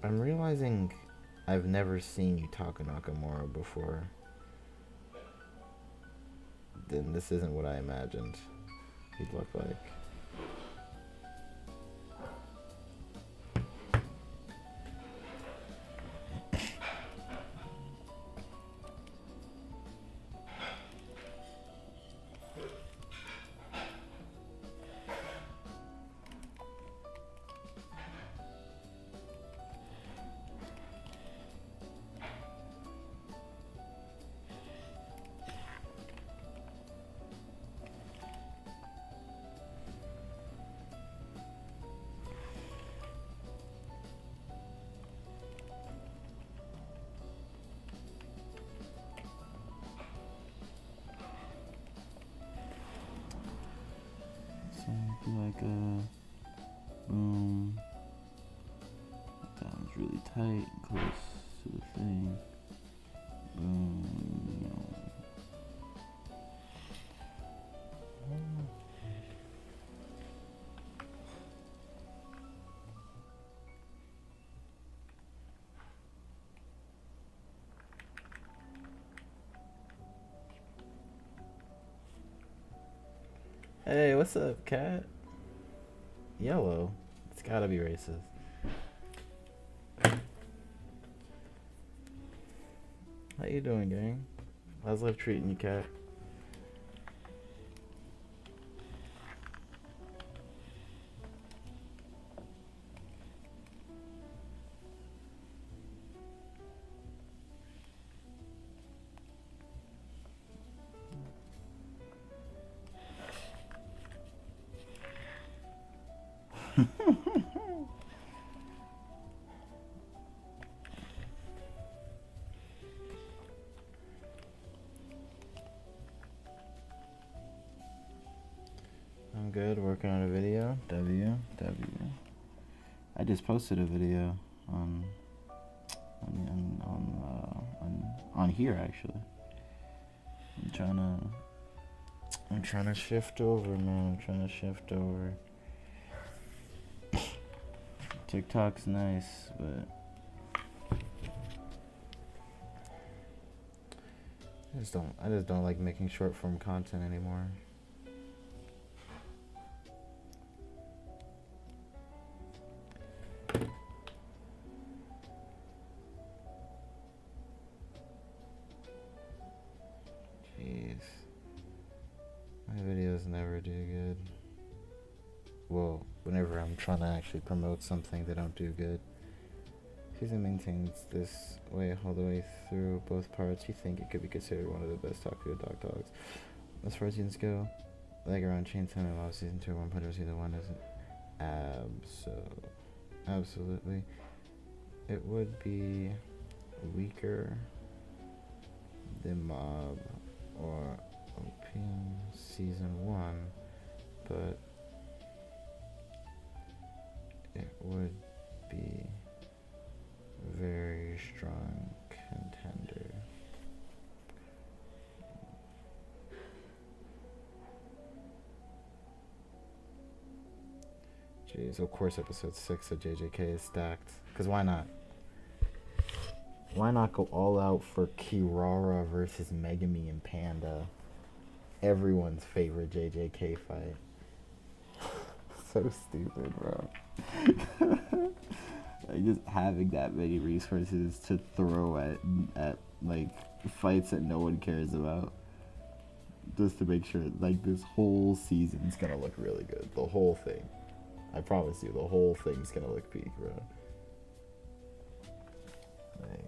I'm realizing I've never seen Yutaka Nakamura before. Then this isn't what I imagined he'd look like. Like a boom. That was really tight, close to the thing. Boom. Hey, what's up, cat? Yellow. It's gotta be racist. How you doing, gang? How's life treating you, cat? I'm good, working on a video. W. I just posted a video on here actually. I'm trying to shift over, man. I'm trying to shift over. TikTok's nice, but I just don't like making short form content anymore. Jeez. My videos never do good. Well, whenever I'm trying to actually promote something, they don't do good. Season maintains this way all the way through both parts. You think it could be considered one of the best Takuya Dog Dogs. As far as students go, like around Chainsaw Man Love Season 2, One Punch Man Season 1 isn't absolutely. It would be weaker than Mob or Opium Season 1, but it would be very strong contender. Jeez, of course episode 6 of JJK is stacked. Because why not? Why not go all out for Kirara versus Megami and Panda? Everyone's favorite JJK fight. So stupid, bro. Like just having that many resources to throw at like fights that no one cares about. Just to make sure like this whole season's gonna look really good. The whole thing. I promise you, the whole thing's gonna look peak, bro. Like,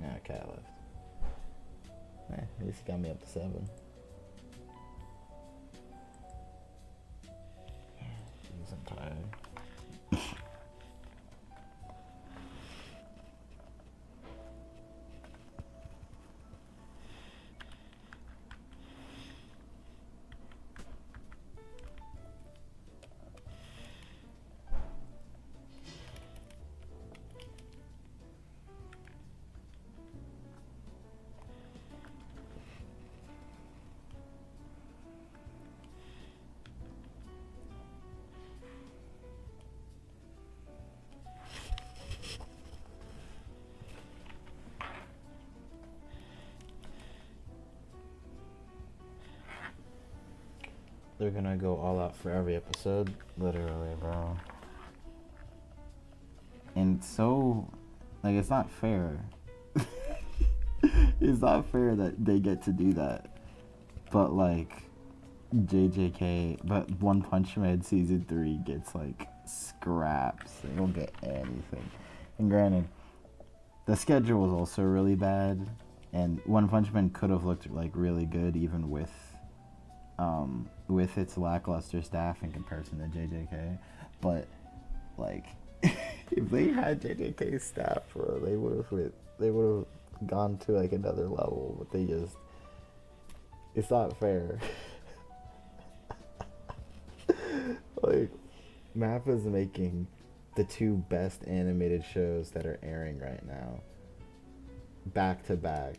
yeah, cat left. At least he got me up to 7. Jeez, I'm tired. They're gonna go all out for every episode, literally, bro. And so, like, it's not fair. It's not fair that they get to do that. But, like, but One Punch Man Season 3 gets, like, scraps. They don't get anything. And granted, the schedule was also really bad. And One Punch Man could have looked, like, really good even with its lackluster staff in comparison to JJK. But, like, if they had JJK's staff, bro, they would have gone to, like, another level. But they just... It's not fair. Like, MAPPA is making the 2 best animated shows that are airing right now back to back.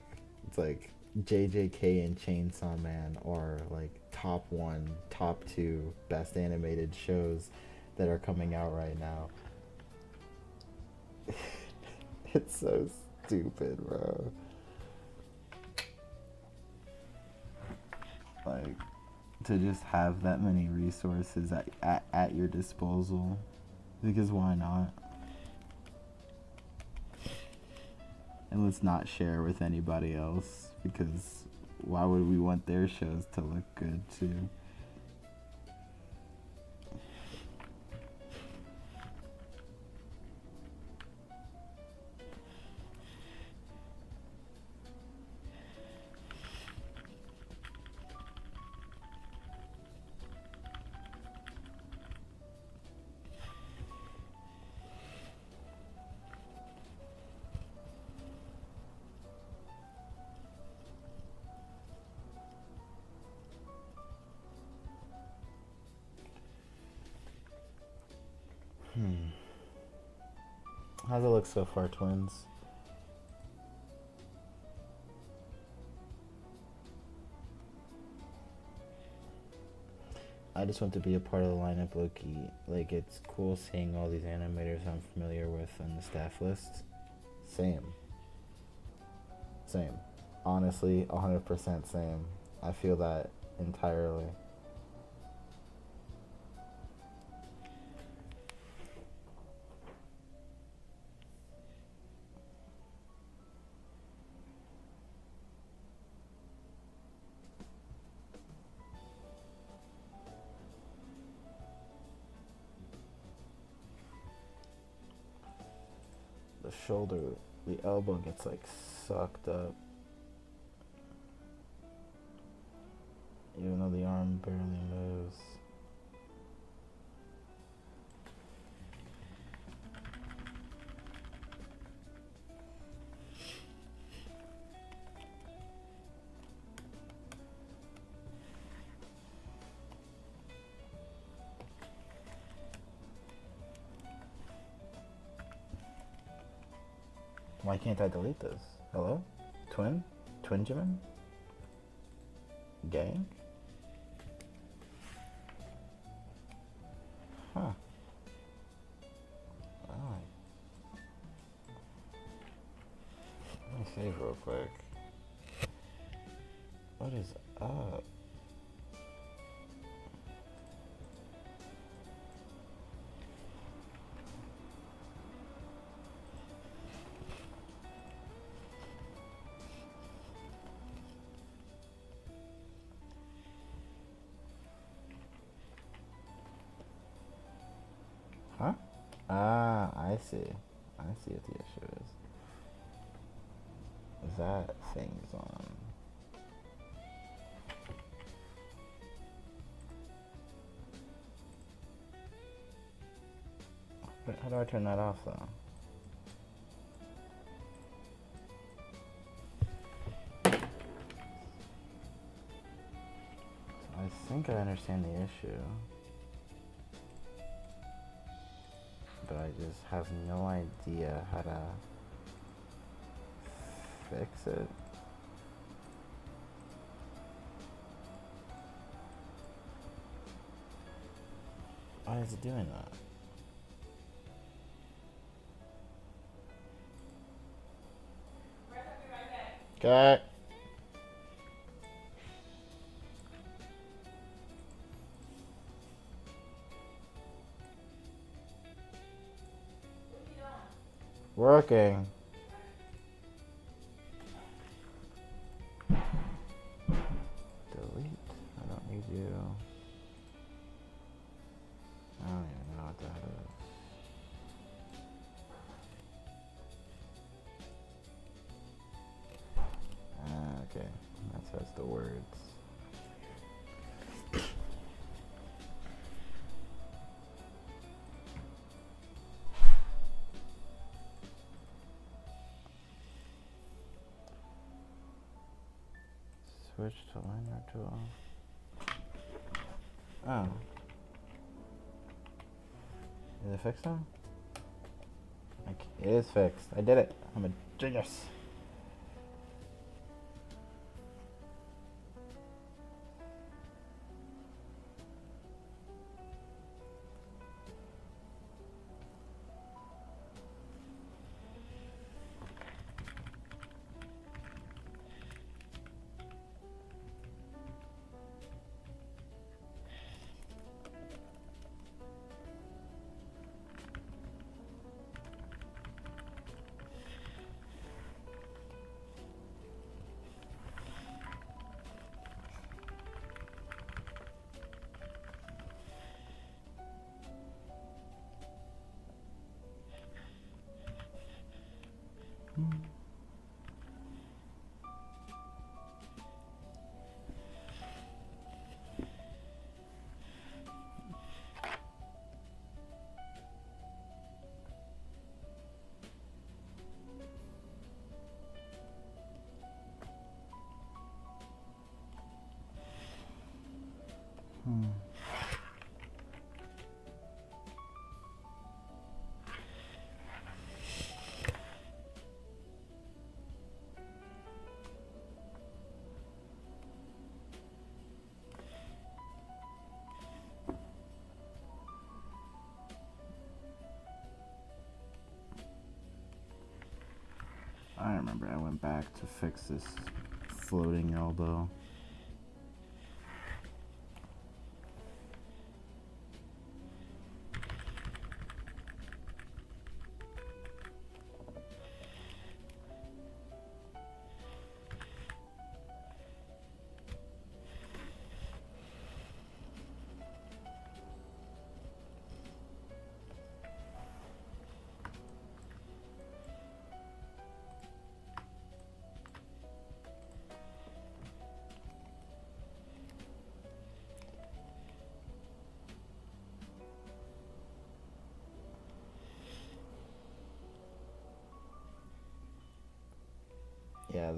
It's like JJK and Chainsaw Man are like top 1, top 2 best animated shows that are coming out right now. It's so stupid, bro. Like, to just have that many resources at your disposal, because why not? And let's not share with anybody else, because why would we want their shows to look good too? How's it look so far, twins? I just want to be a part of the lineup, Loki. Like, it's cool seeing all these animators I'm familiar with on the staff list. Same. Honestly, 100% same. I feel that entirely. The shoulder, the elbow gets like sucked up. Even though the arm barely moves. Why can't I delete this? Hello? Twin? Twin Jimin? Gang? Huh. Oh. Let me save real quick. What is up? Huh? Ah, I see. I see what the issue is. That thing's on. But how do I turn that off though? I think I understand the issue. But I just have no idea how to fix it. Why is it doing that? Okay. Working. Delete. I don't need you. I don't even know what that is. Okay. That's the words. Switch to liner tool. Oh. Is it fixed now? It is fixed. I did it. I'm a genius. I remember I went back to fix this floating elbow.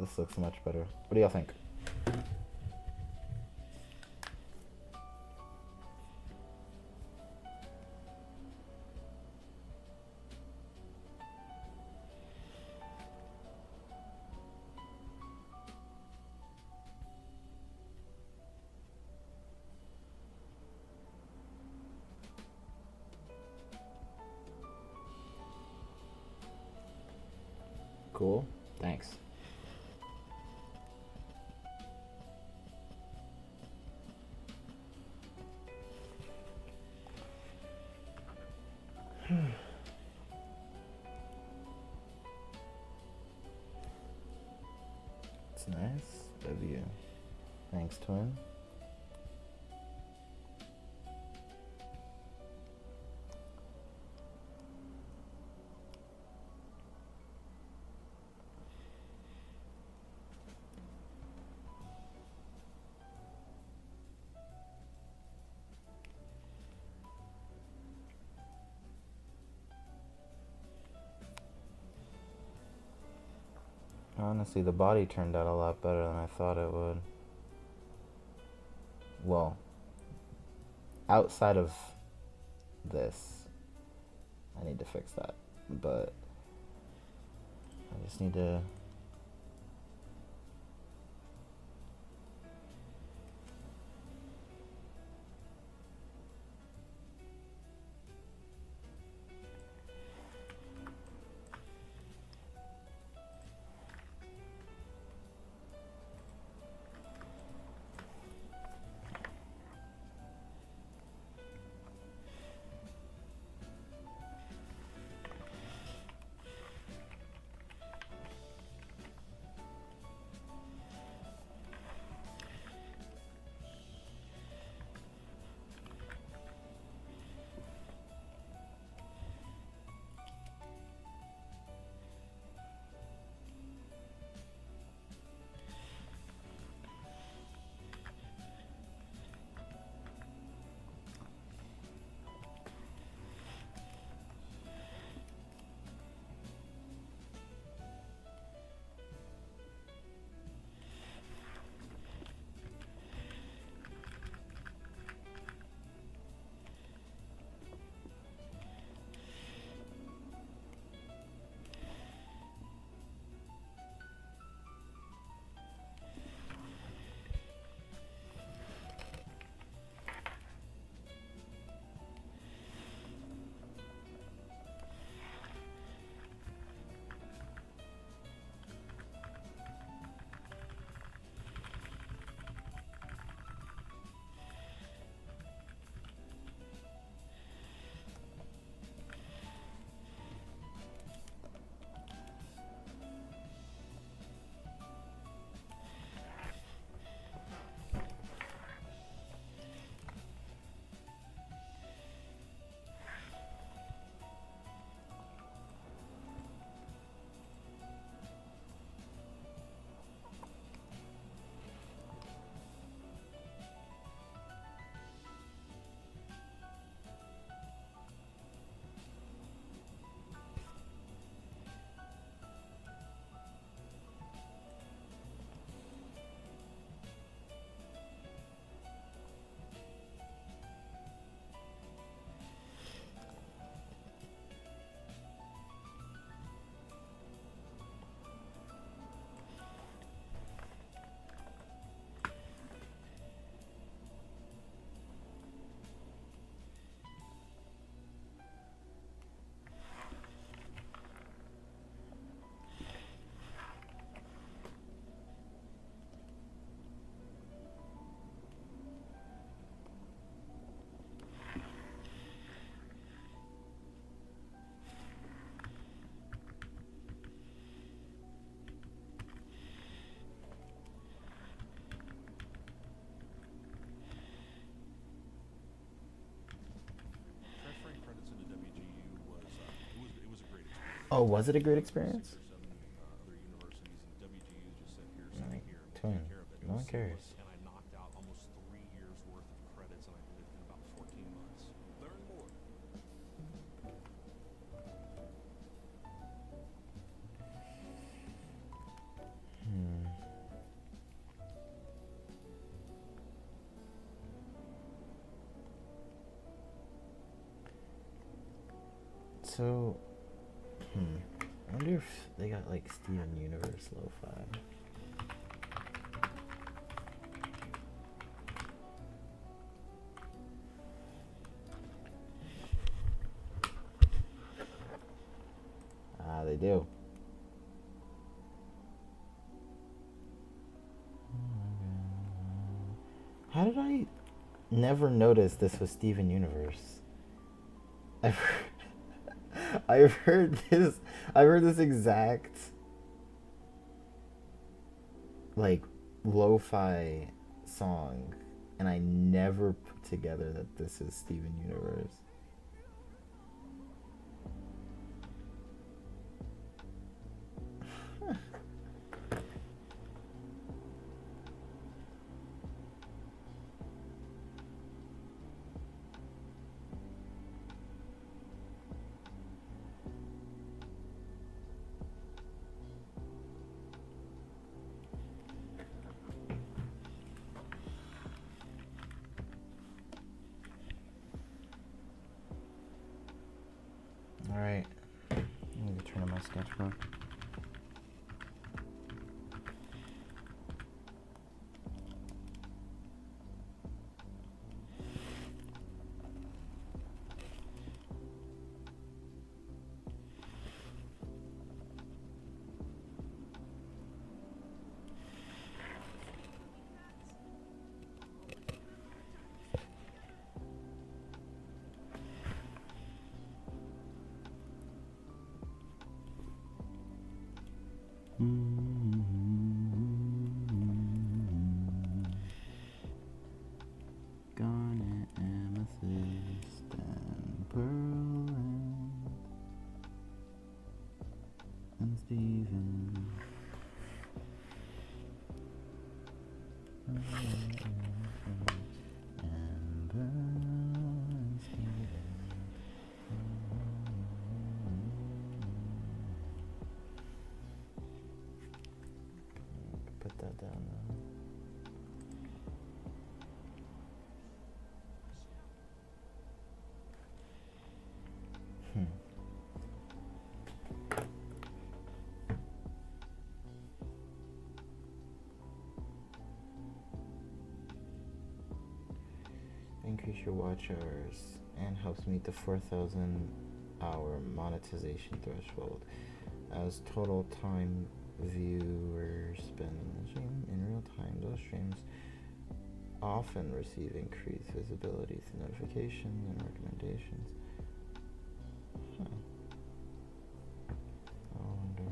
This looks much better. What do y'all think? Cool. Thanks. It's nice. W. Thanks, twin. Honestly, the body turned out a lot better than I thought it would. Well, outside of this, I need to fix that. But I just need to... Transferring credits into WGU was it was a great experience. Oh, was it a great Six experience? or seven other universities, and WGU just said, "Here, stay Like, here, and we'll twin. take care of it." It No was one cares. seamless, and I knocked out almost 3 years worth of credits, and I did it in about 14 months. Learn more. Hmm. So, I wonder if they got like Steven Universe lo-fi. Ah, they do. How did I never notice this was Steven Universe? I've I've heard this. I've heard this exact like lo-fi song, and I never put together that this is Steven Universe. All right, I need to turn on my sketchbook. Garnet, amethyst, and pearl, and Steven. Put that down now. Increase your watch hours and helps meet the 4,000 hour monetization threshold as total time viewers spend on the stream in real time. Those streams often receive increased visibility through notifications and recommendations. Huh. I wonder.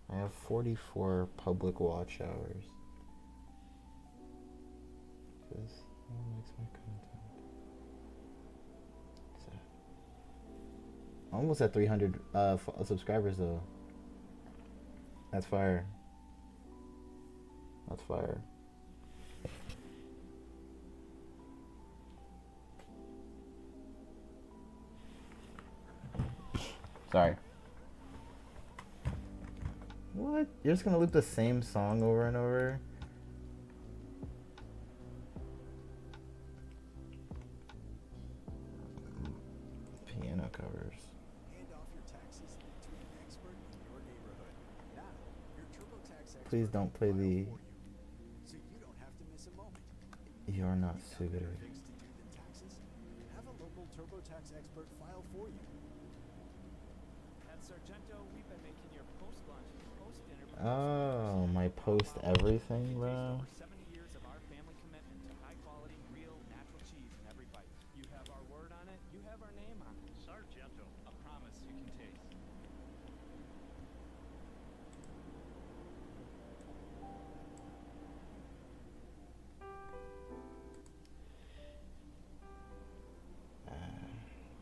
I have 44 public watch hours. This makes my content sad. Almost at 300 subscribers though. That's fire. That's fire. Sorry. What? You're just gonna loop the same song over and over? Piano covers. Hand off your taxes to an expert in your neighborhood. Now, your TurboTax expert Please don't play will file the for you, so you don't have to miss a moment. You're Not You've got Suited. better things to do than taxes? Have a local TurboTax expert file for you. At Sargento, we've been making your post-launch and post-dinner Oh, my post everything, bro. over 70 years of our family commitment to high-quality, real, natural cheese in every bite. You have our word on it, you have our name on it. Sargento, a promise you can taste.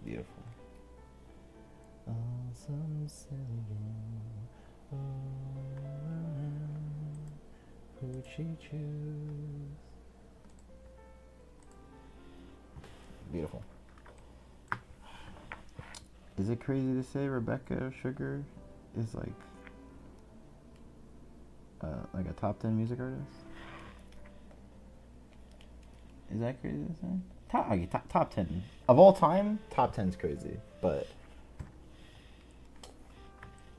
Beautiful. Awesome silly game. All around. Who'd she choose? Beautiful. Is it crazy to say Rebecca Sugar is like a top 10 music artist? Is that crazy to say? Okay, top 10 of all time. Top 10's crazy, but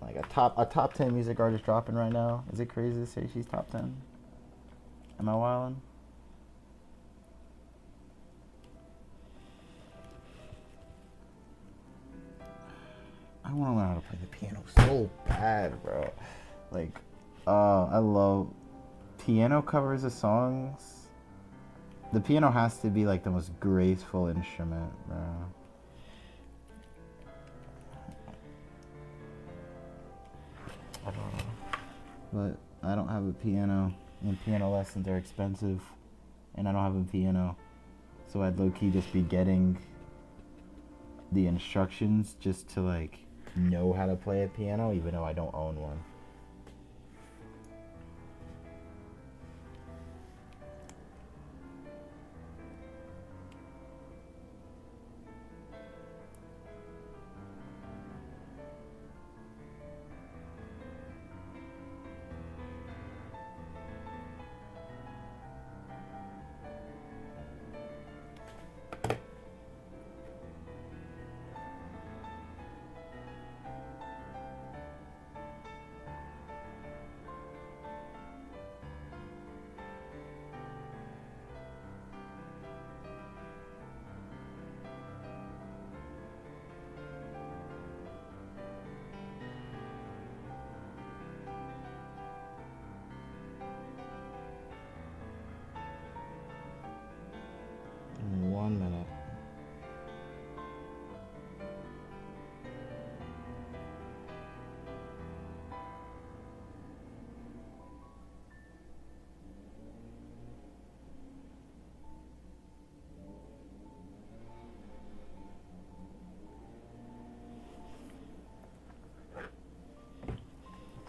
like a top 10 music artist dropping right now. Is it crazy to say she's top 10? Am I wildin'? I want to learn how to play the piano so bad, bro. Like, I love piano covers of songs. The piano has to be like the most graceful instrument, bro. I don't know. But I don't have a piano, and piano lessons are expensive, and I don't have a piano. So I'd low-key just be getting the instructions just to like know how to play a piano, even though I don't own one. In 1 minute.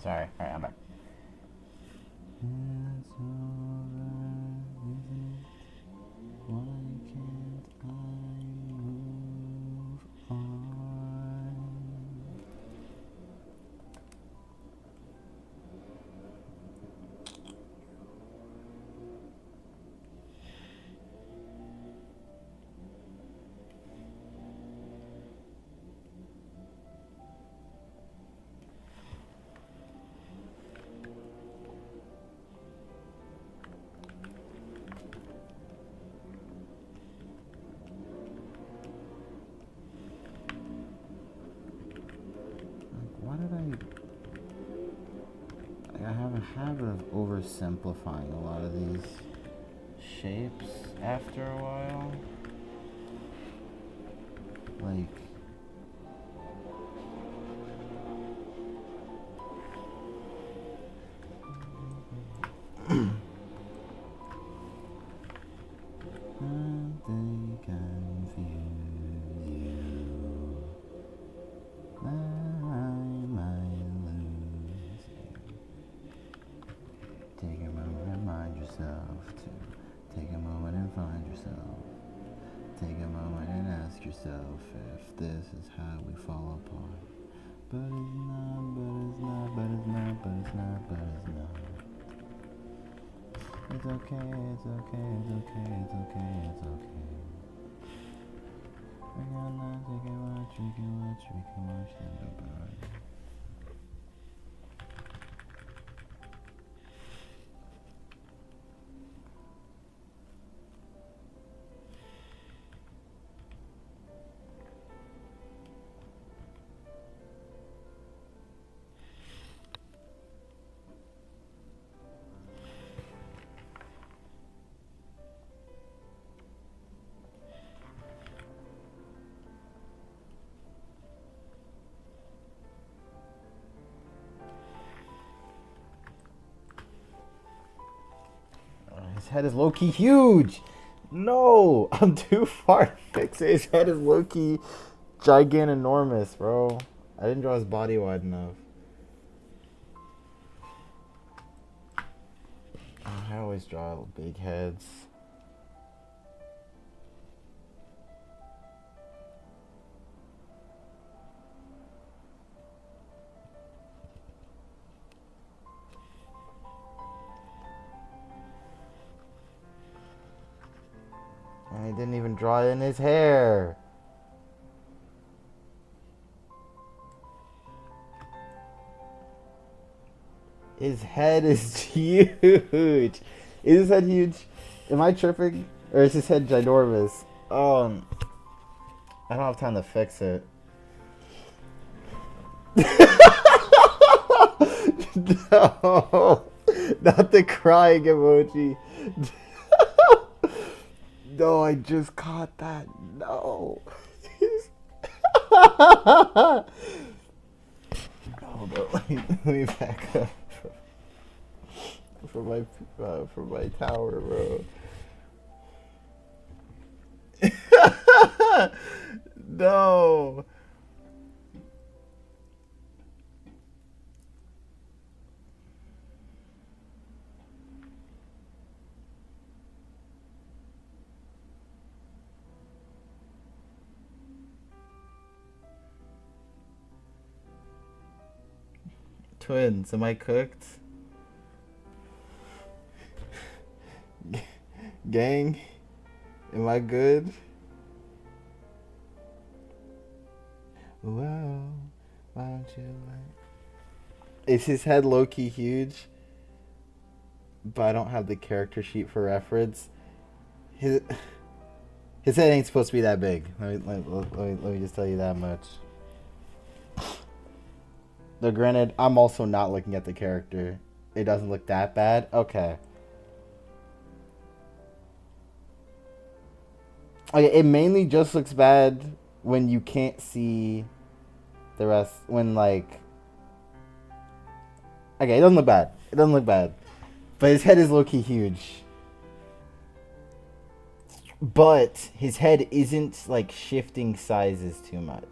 Sorry. Alright, I'm back. It's over, isn't it? Why can't I move on? Why did I have a habit of oversimplifying a lot of these shapes after a while. Like, they confuse you. I might lose you. Take a moment and mind yourself to take a moment and find yourself. Take a moment and ask yourself if this is how we fall apart. But it's not, but it's not, but it's not, but it's not, but it's not. It's okay, it's okay, it's okay, it's okay, it's okay. We can watch them go by. His head is low-key huge. No, I'm too far to fix it. His head is low-key gigantinormous, bro. I didn't draw his body wide enough. I always draw big heads. drawing his hair. His head is huge. Is his head huge? Am I tripping? Or is his head ginormous? I don't have time to fix it. No, not the crying emoji. No, I just caught that. No. Oh no, let me back up for my tower, bro. No. Twins, am I cooked? Gang, am I good? Whoa, why don't you like... Is his head low-key huge? But I don't have the character sheet for reference. His head ain't supposed to be that big. Let me just tell you that much. Though granted, I'm also not looking at the character. It doesn't look that bad. Okay. Okay, it mainly just looks bad when you can't see the rest. When, like... Okay, it doesn't look bad. It doesn't look bad. But his head is low-key huge. But his head isn't, like, shifting sizes too much.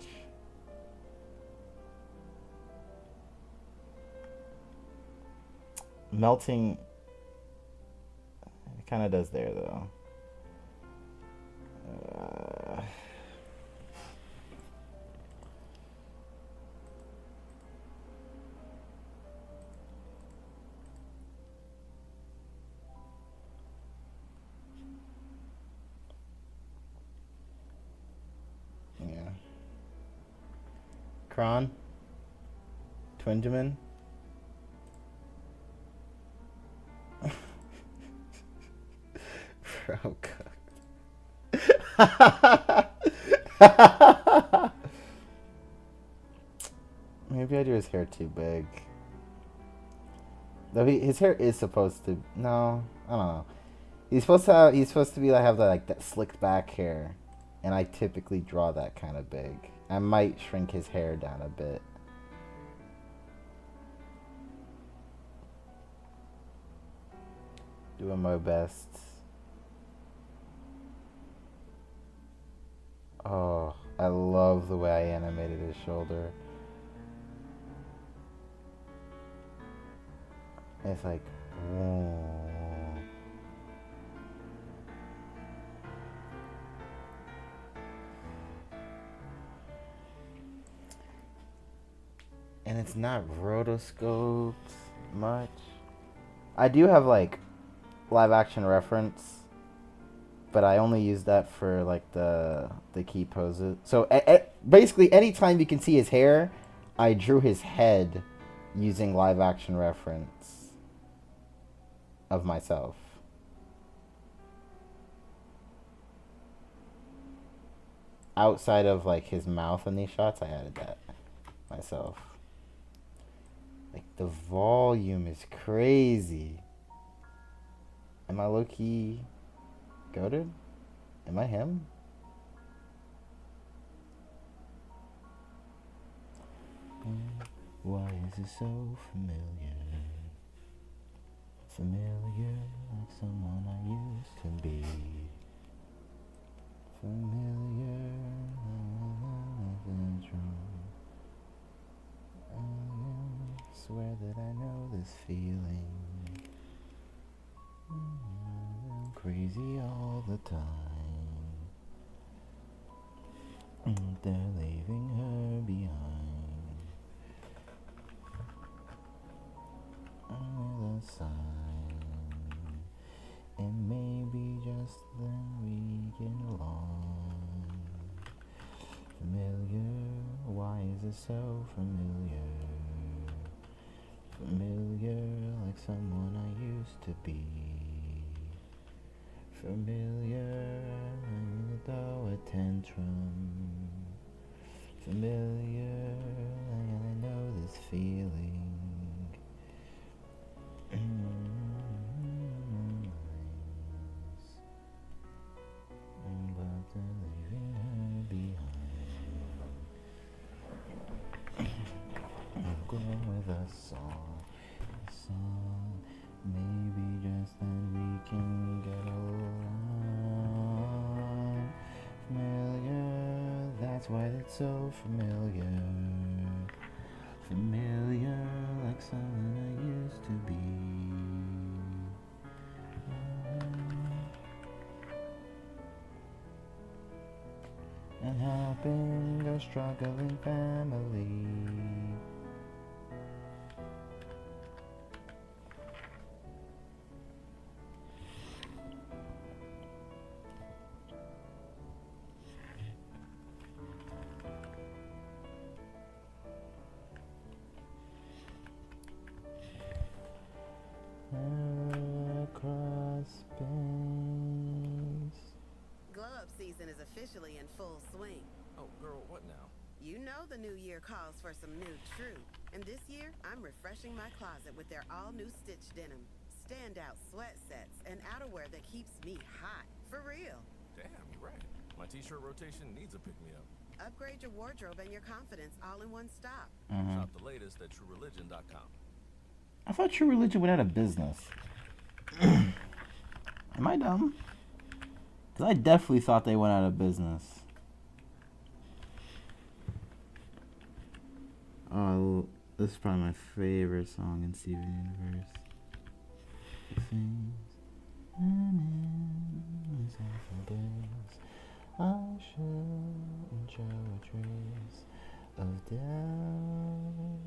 Melting... It kind of does there, though. Yeah. Kron? Twinjamin? Bro, maybe I do his hair too big. Though his hair is supposed to... No, I don't know. He's supposed to be have that slicked back hair, and I typically draw that kind of big. I might shrink his hair down a bit. Doing my best. Oh, I love the way I animated his shoulder. It's like, whoa. And it's not rotoscoped much. I do have like live action reference, but I only use that for like the key poses. So basically anytime you can see his hair, I drew his head using live action reference of myself. Outside of like his mouth in these shots, I added that myself. Like the volume is crazy. Am I low-key goated? Am I him? Why is it so familiar? Familiar, like someone I used to be. Familiar, nothing true. I swear that I know this feeling. I'm crazy all the time. They're leaving her behind. The sign. And maybe just then we get along. so familiar. Familiar like someone I used to be. Familiar, I'm gonna throw a tantrum. Familiar, I know this feeling. But I'm leaving her behind. I'll go with a song. Maybe just then we can get along. Familiar, that's why it's so familiar. Familiar, like someone I used to be. And helping a struggling family. Across space. Glow-up season is officially in full swing. Oh, girl, what now? You know the new year calls for some new true. And this year, I'm refreshing my closet with their all-new stitch denim, standout sweat sets, and outerwear that keeps me hot. For real. Damn, you're right. My t-shirt rotation needs a pick-me-up. Upgrade your wardrobe and your confidence all in one stop. Shop the latest at truereligion.com. I thought True Religion went out of business. Am I dumb? Because I definitely thought they went out of business. Oh, this is probably my favorite song in Steven Universe. I shouldn't show a trace of doubt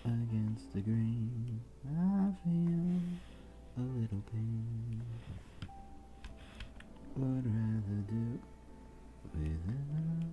against the grain. I feel a little pain. Would rather do without.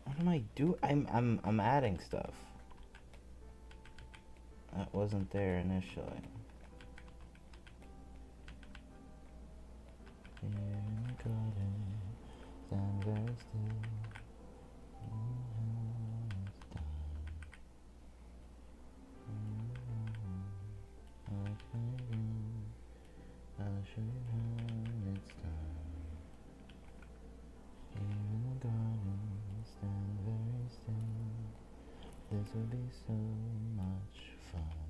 What am I doing? I'm adding stuff. That wasn't there initially. Here in the garden, stand very still. It's done. I'll show you how it's done. Here in the garden, stand very still. This will be so much fun.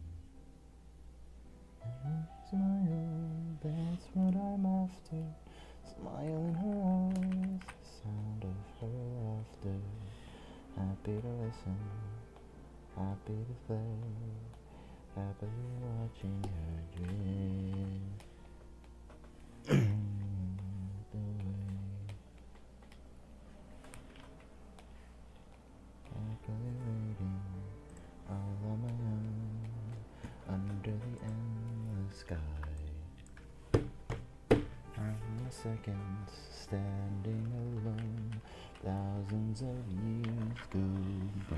Smile, that's what I'm after. Smile in her eyes, the sound of her laughter. Happy to listen, happily watching her drift away, happily waiting all on my own under the endless sky. I'm a seconds standing alone, thousands of years go by.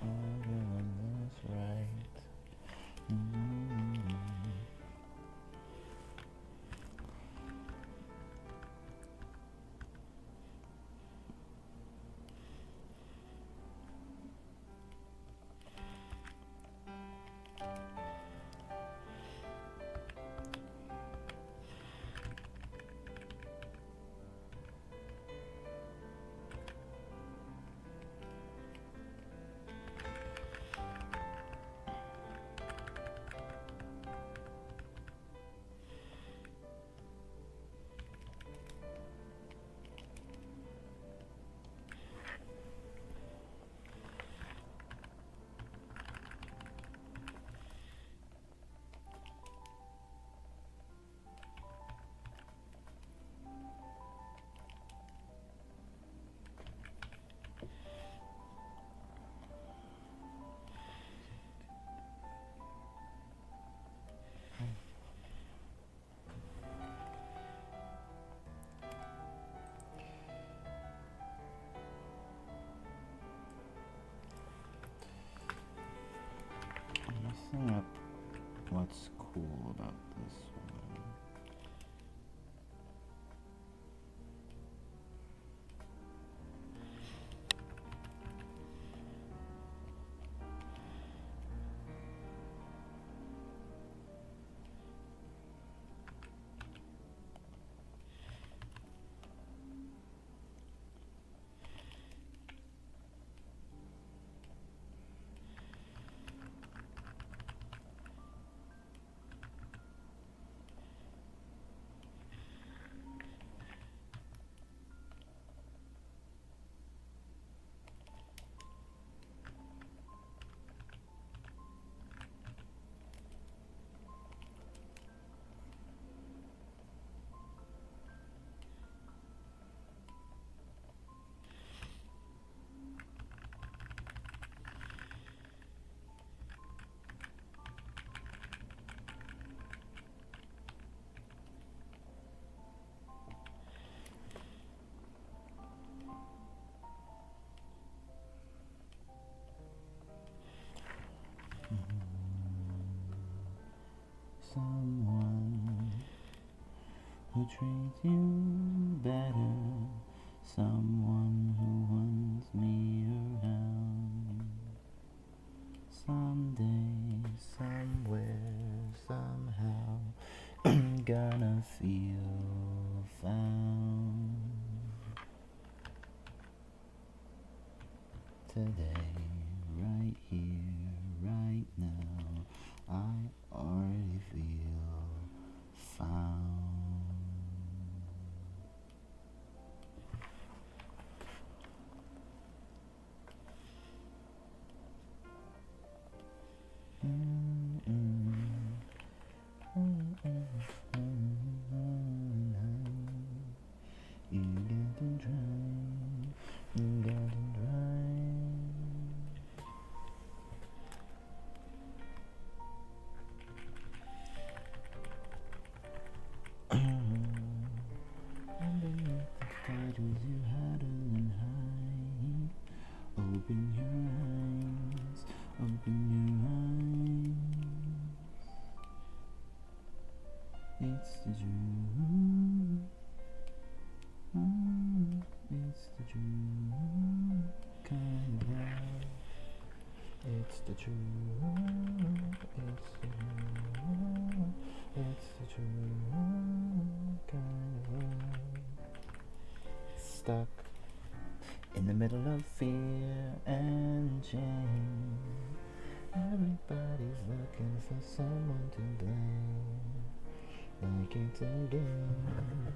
Everyone is right. Messing up what's cool about this one. Someone who treats you better, someone who wants me around. Someday, somewhere, somehow, I'm gonna feel found. Today, right here, right now, I already feel found. You got to try, you got to try. Underneath the titles you huddle and hide. Open your eyes, open your eyes. It's the truth. It's the truth kind of love. It's the truth. It's the truth. It's the truth kind of love. Stuck in the middle of fear and shame. Everybody's looking for someone to blame. Like it's a game,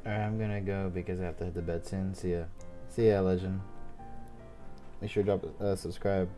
Alright, I'm gonna go because I have to hit the bed soon. See ya. See ya, legend. Make sure to drop subscribe.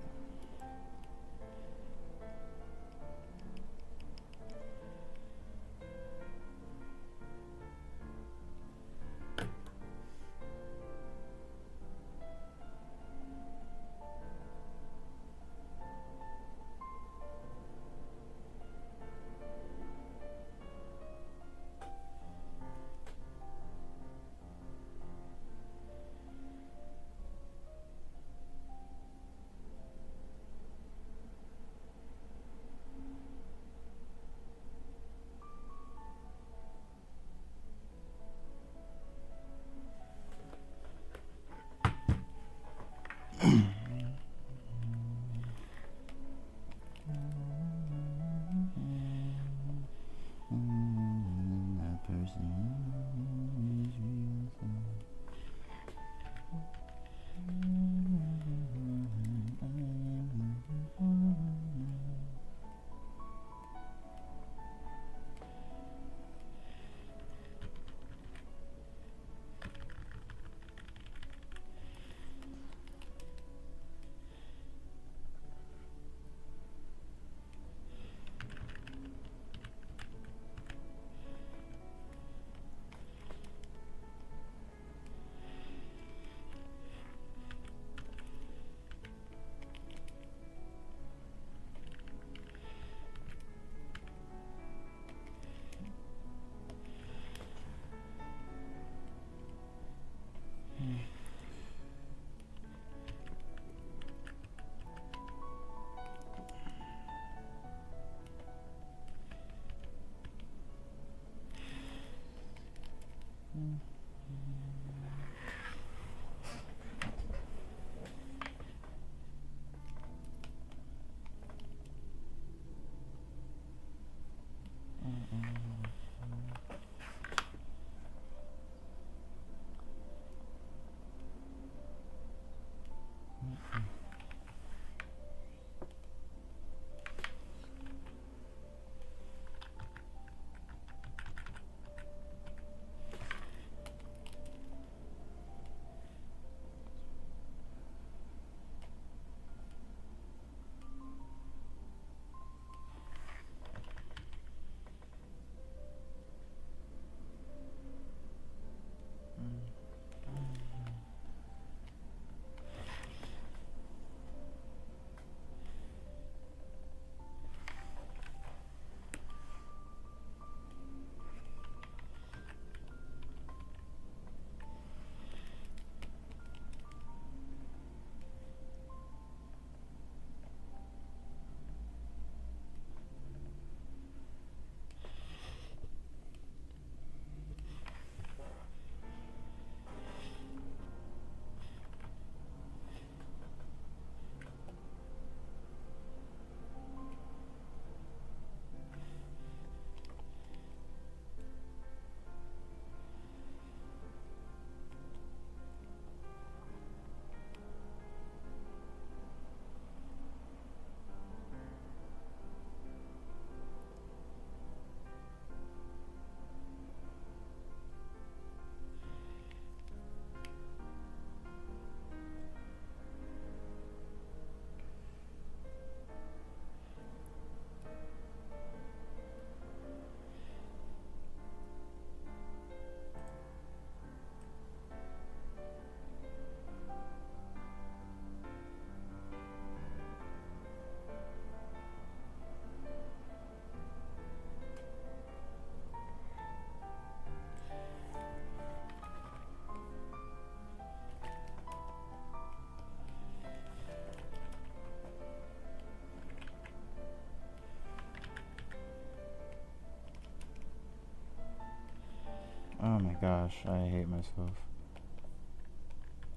gosh, I hate myself.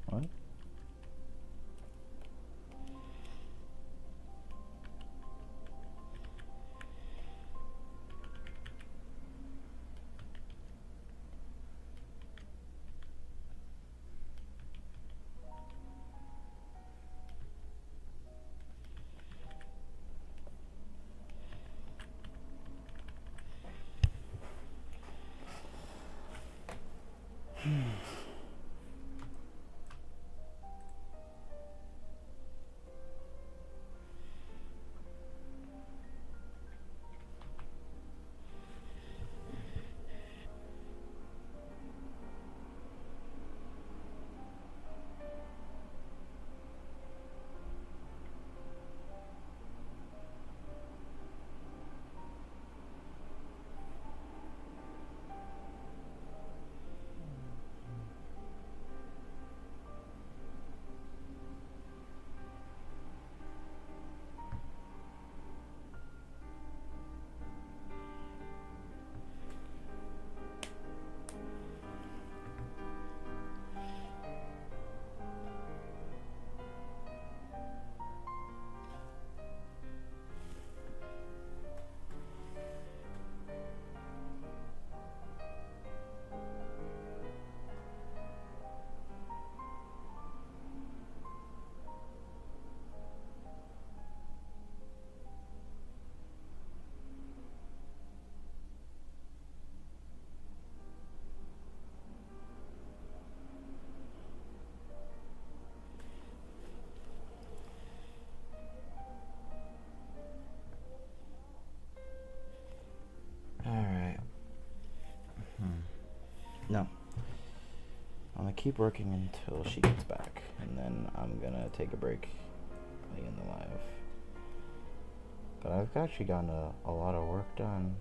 What? Alright. No. I'm gonna keep working until she gets back, and then I'm gonna take a break playing in the live. But I've actually gotten a lot of work done.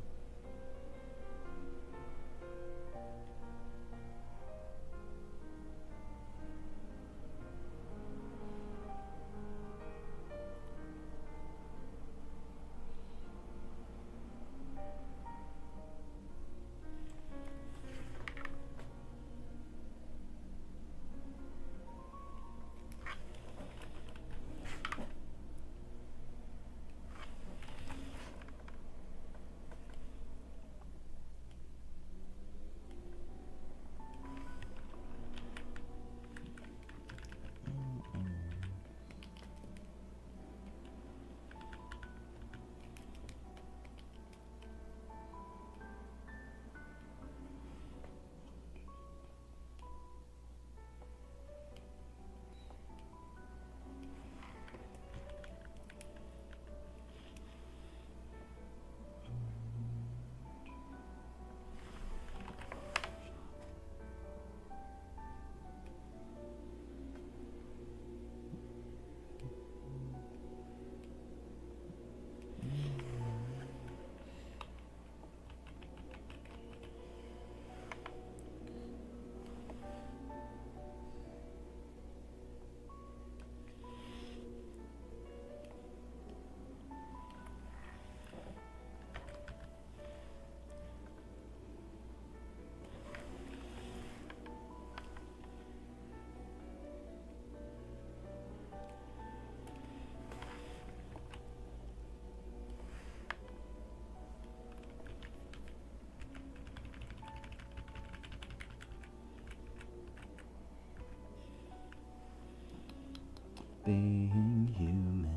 Being human.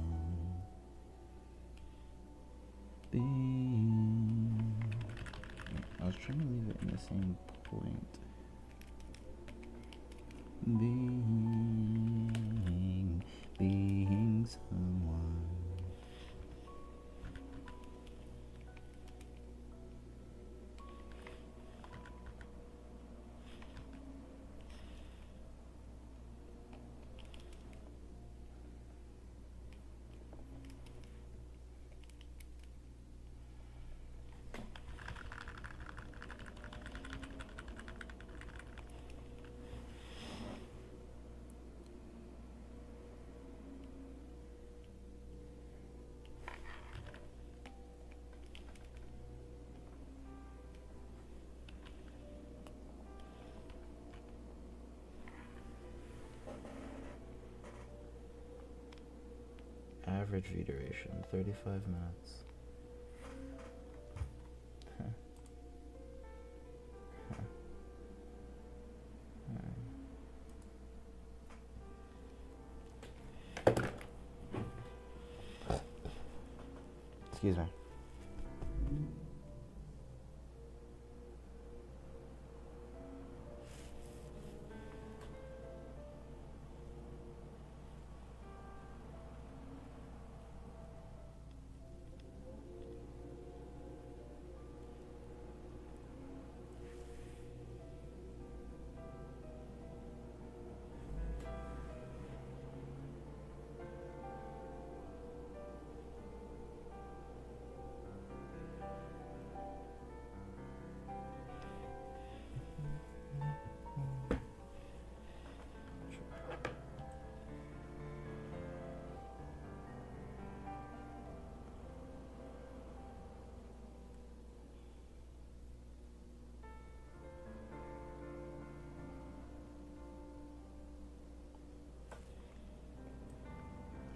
I was trying to leave it in the same point. Being someone. Average view duration, 35 minutes. Huh. Huh. Excuse me.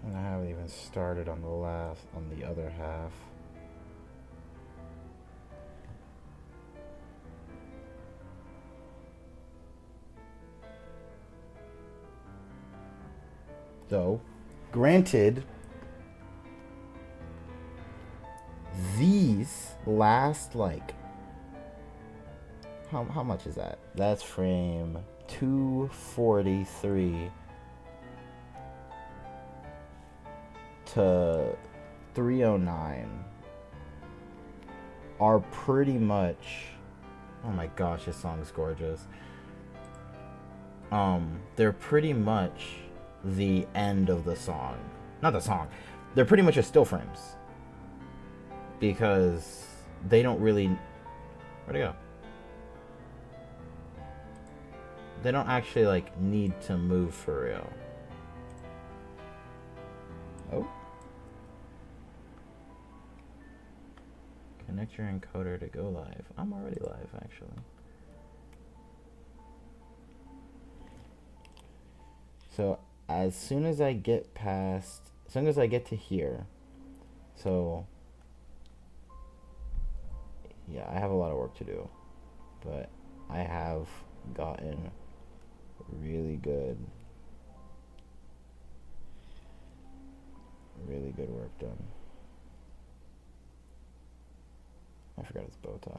And I haven't even started on the other half. Though, granted, these last like how much is that? That's frame 243 to 309 are pretty much, oh my gosh, this song's gorgeous. They're pretty much the end of the song. Not the song. They're pretty much just still frames. Because they don't really, where'd it go? They don't actually like need to move for real. Oh. Connect your encoder to go live. I'm already live, actually. So as soon as I get to here, so yeah, I have a lot of work to do, but I have gotten really good work done. I forgot his bow tie.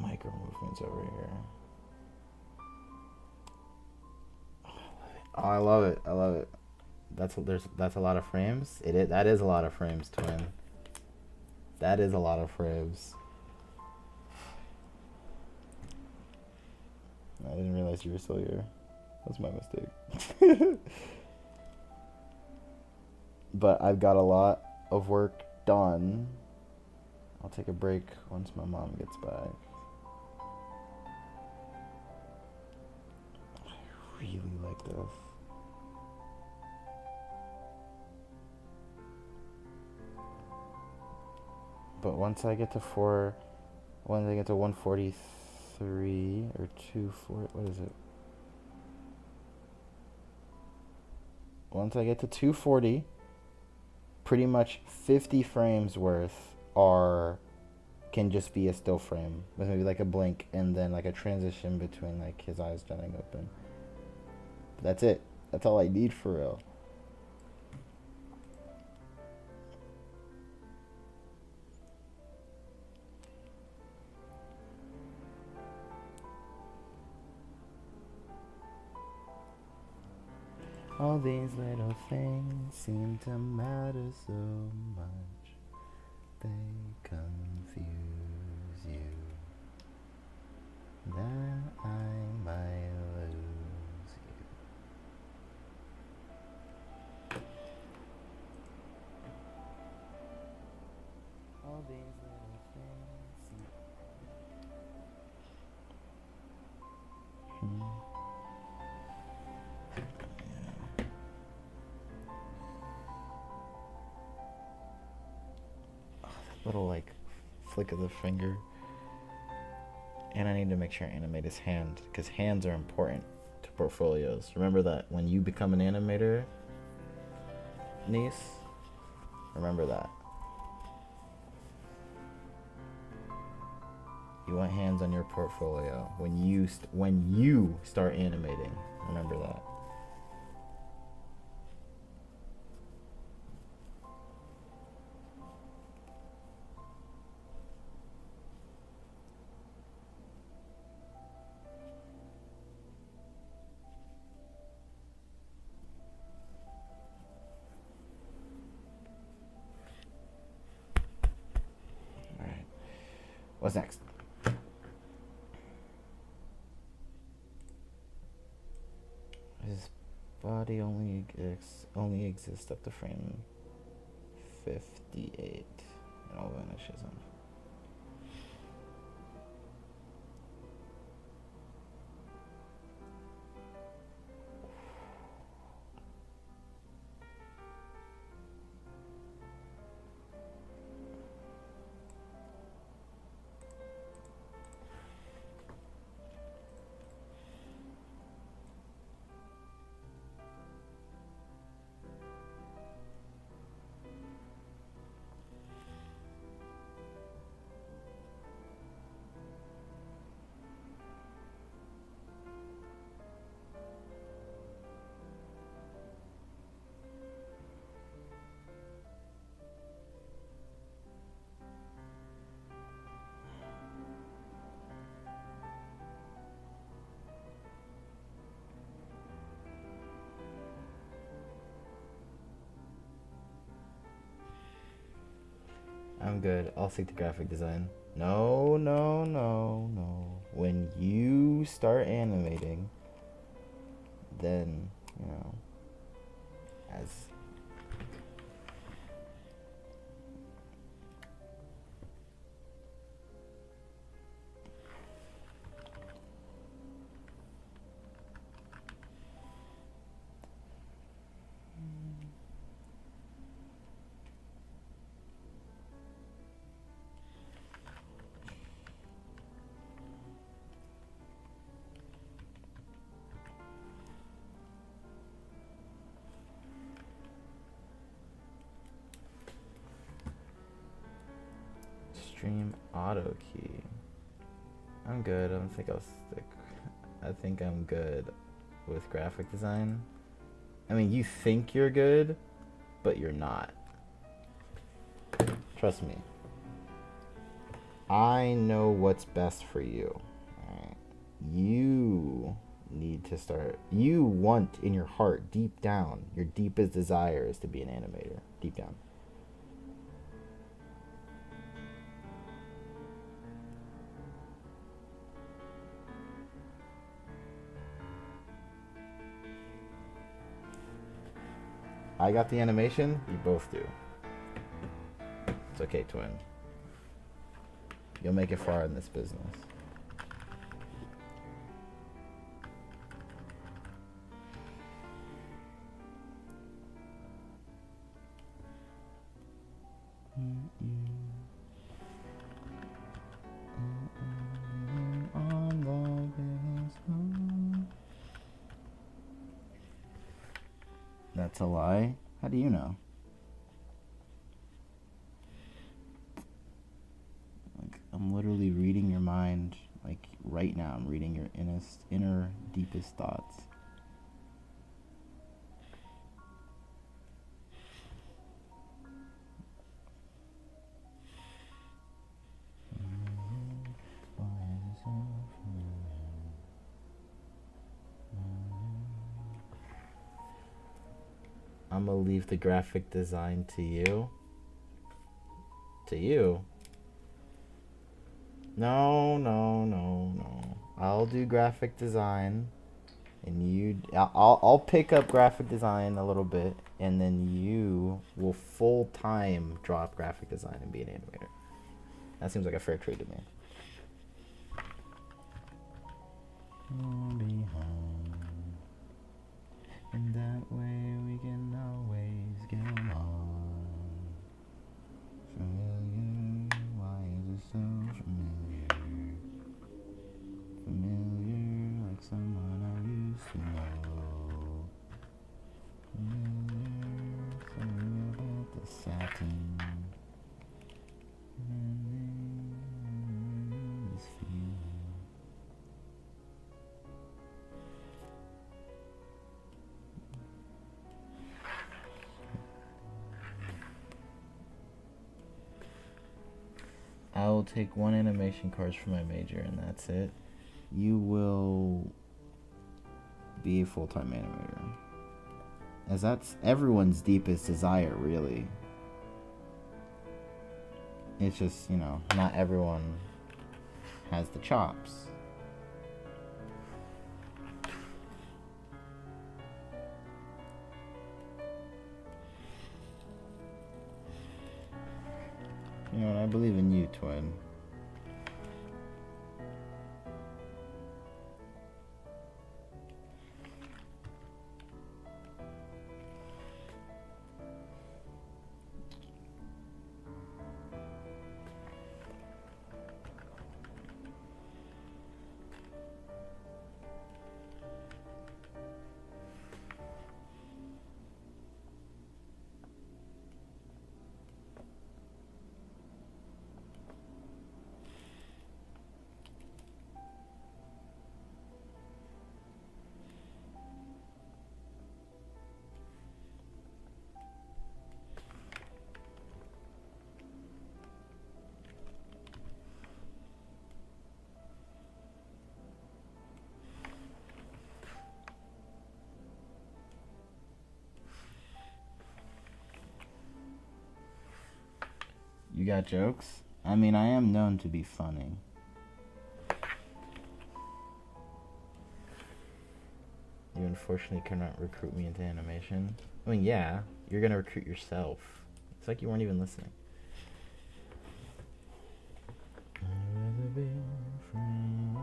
Micro movements over here. Oh, I love it. I love it. That's a lot of frames. That is a lot of frames, twin. That is a lot of frames. I didn't realize you were still here. That's my mistake. But I've got a lot of work done. I'll take a break once my mom gets back. I really like this. But once I get to 143 or 240, what is it? Once I get to 240, pretty much 50 frames worth can just be a still frame with maybe like a blink and then like a transition between like his eyes jutting open. That's it. That's all I need for real. All these little things seem to matter so much. They confuse you. little like flick of the finger. And I need to make sure I animate his hand, because hands are important to portfolios. Remember that when you become an animator, niece, remember that. You want hands on your portfolio when you start animating. Remember that. All right. What's next? His body only exists up to frame 58, and all vanishes on. I'm good. I'll stick to graphic design. No, no, no, no. When you start animating, then, you know, as stream auto key. I'm good. I don't think I'll stick. I think I'm good with graphic design. I mean, you think you're good, but you're not. Trust me. I know what's best for you. Alright. You need to start. You want in your heart, deep down, your deepest desire is to be an animator. Deep down. I got the animation, you both do. It's okay, twin. You'll make it far in this business. That's a lie? How do you know? Like, I'm literally reading your mind. Like, right now, I'm reading your inner deepest thoughts. I'm gonna leave the graphic design to you. To you? No, no, no, no. I'll do graphic design, and I'll pick up graphic design a little bit, and then you will full time drop graphic design and be an animator. That seems like a fair trade to me. I'll be home. And that way we can always get along. So will you I will take 1 animation course for my major, and that's it. You will be a full-time animator. As that's everyone's deepest desire, really. It's just, you know, not everyone has the chops. You know what, I believe in you, twin. You got jokes? I mean, I am known to be funny. You unfortunately cannot recruit me into animation. I mean, yeah, you're gonna recruit yourself. It's like you weren't even listening. I'd rather be a friend.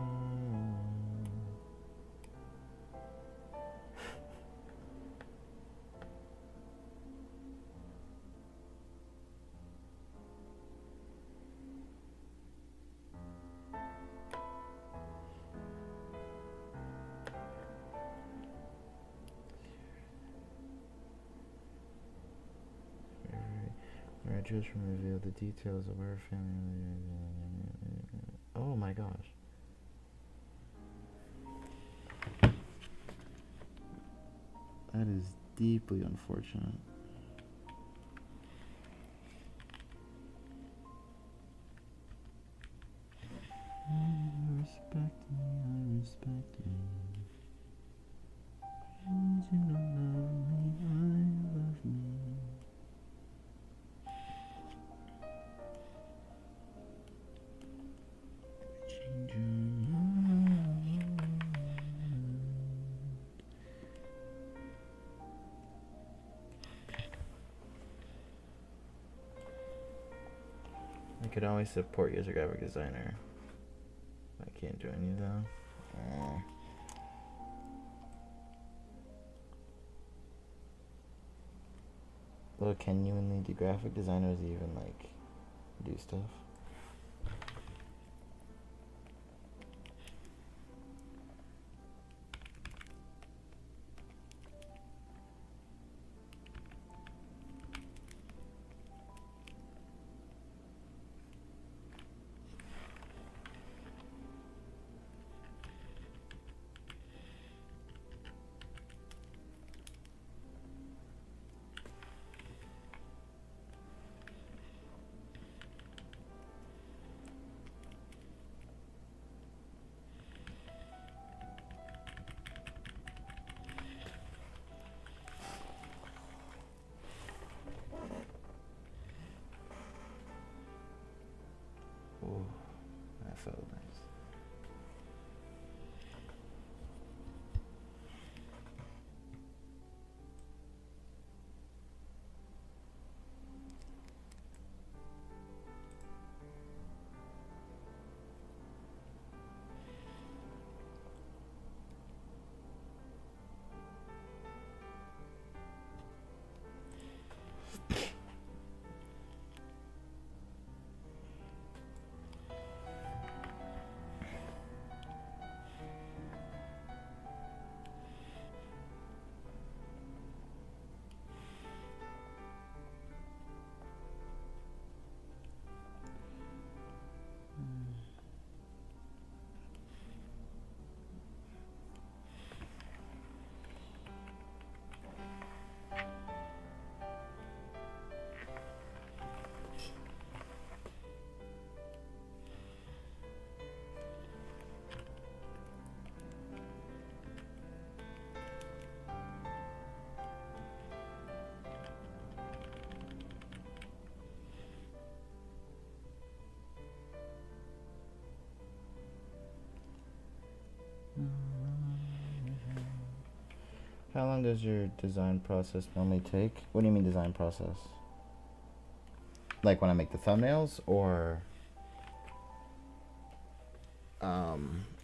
Our judgment revealed the details of our family. Oh my gosh. That is deeply unfortunate. Respect me, I respect me. You don't love me, I love me. Change your mind. I could always support you as a graphic designer. I can't join you though. Well, genuinely, do graphic designers even like do stuff? Ooh, that felt nice. How long does your design process normally take? What do you mean design process? Like when I make the thumbnails, or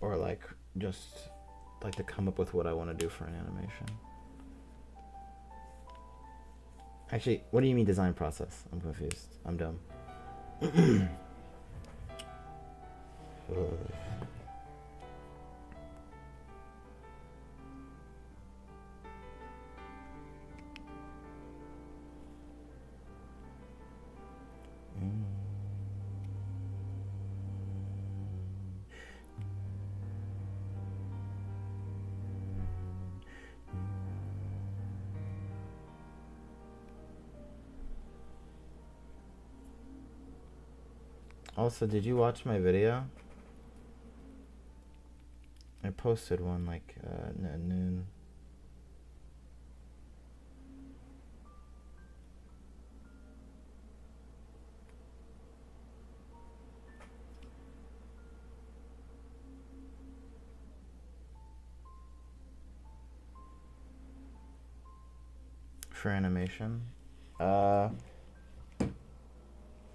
like just like to come up with what I want to do for an animation. Actually, what do you mean design process? I'm confused. I'm dumb. Also, did you watch my video? I posted one like at noon. For animation?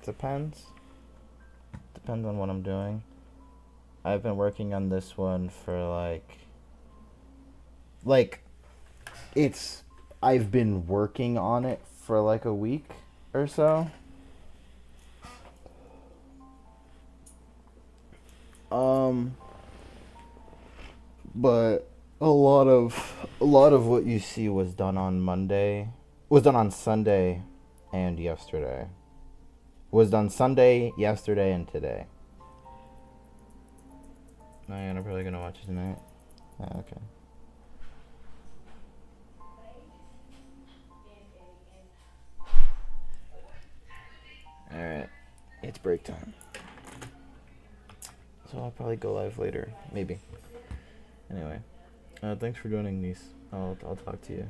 Depends. Depends on what I'm doing. I've been working on this one for I've been working on it for like a week or so. But a lot of what you see was done on Sunday and yesterday. Was done Sunday, yesterday, and today. No, you're probably gonna watch it tonight. Oh, okay. Alright. It's break time. So I'll probably go live later. Maybe. Anyway. Thanks for joining, niece. I'll talk to you.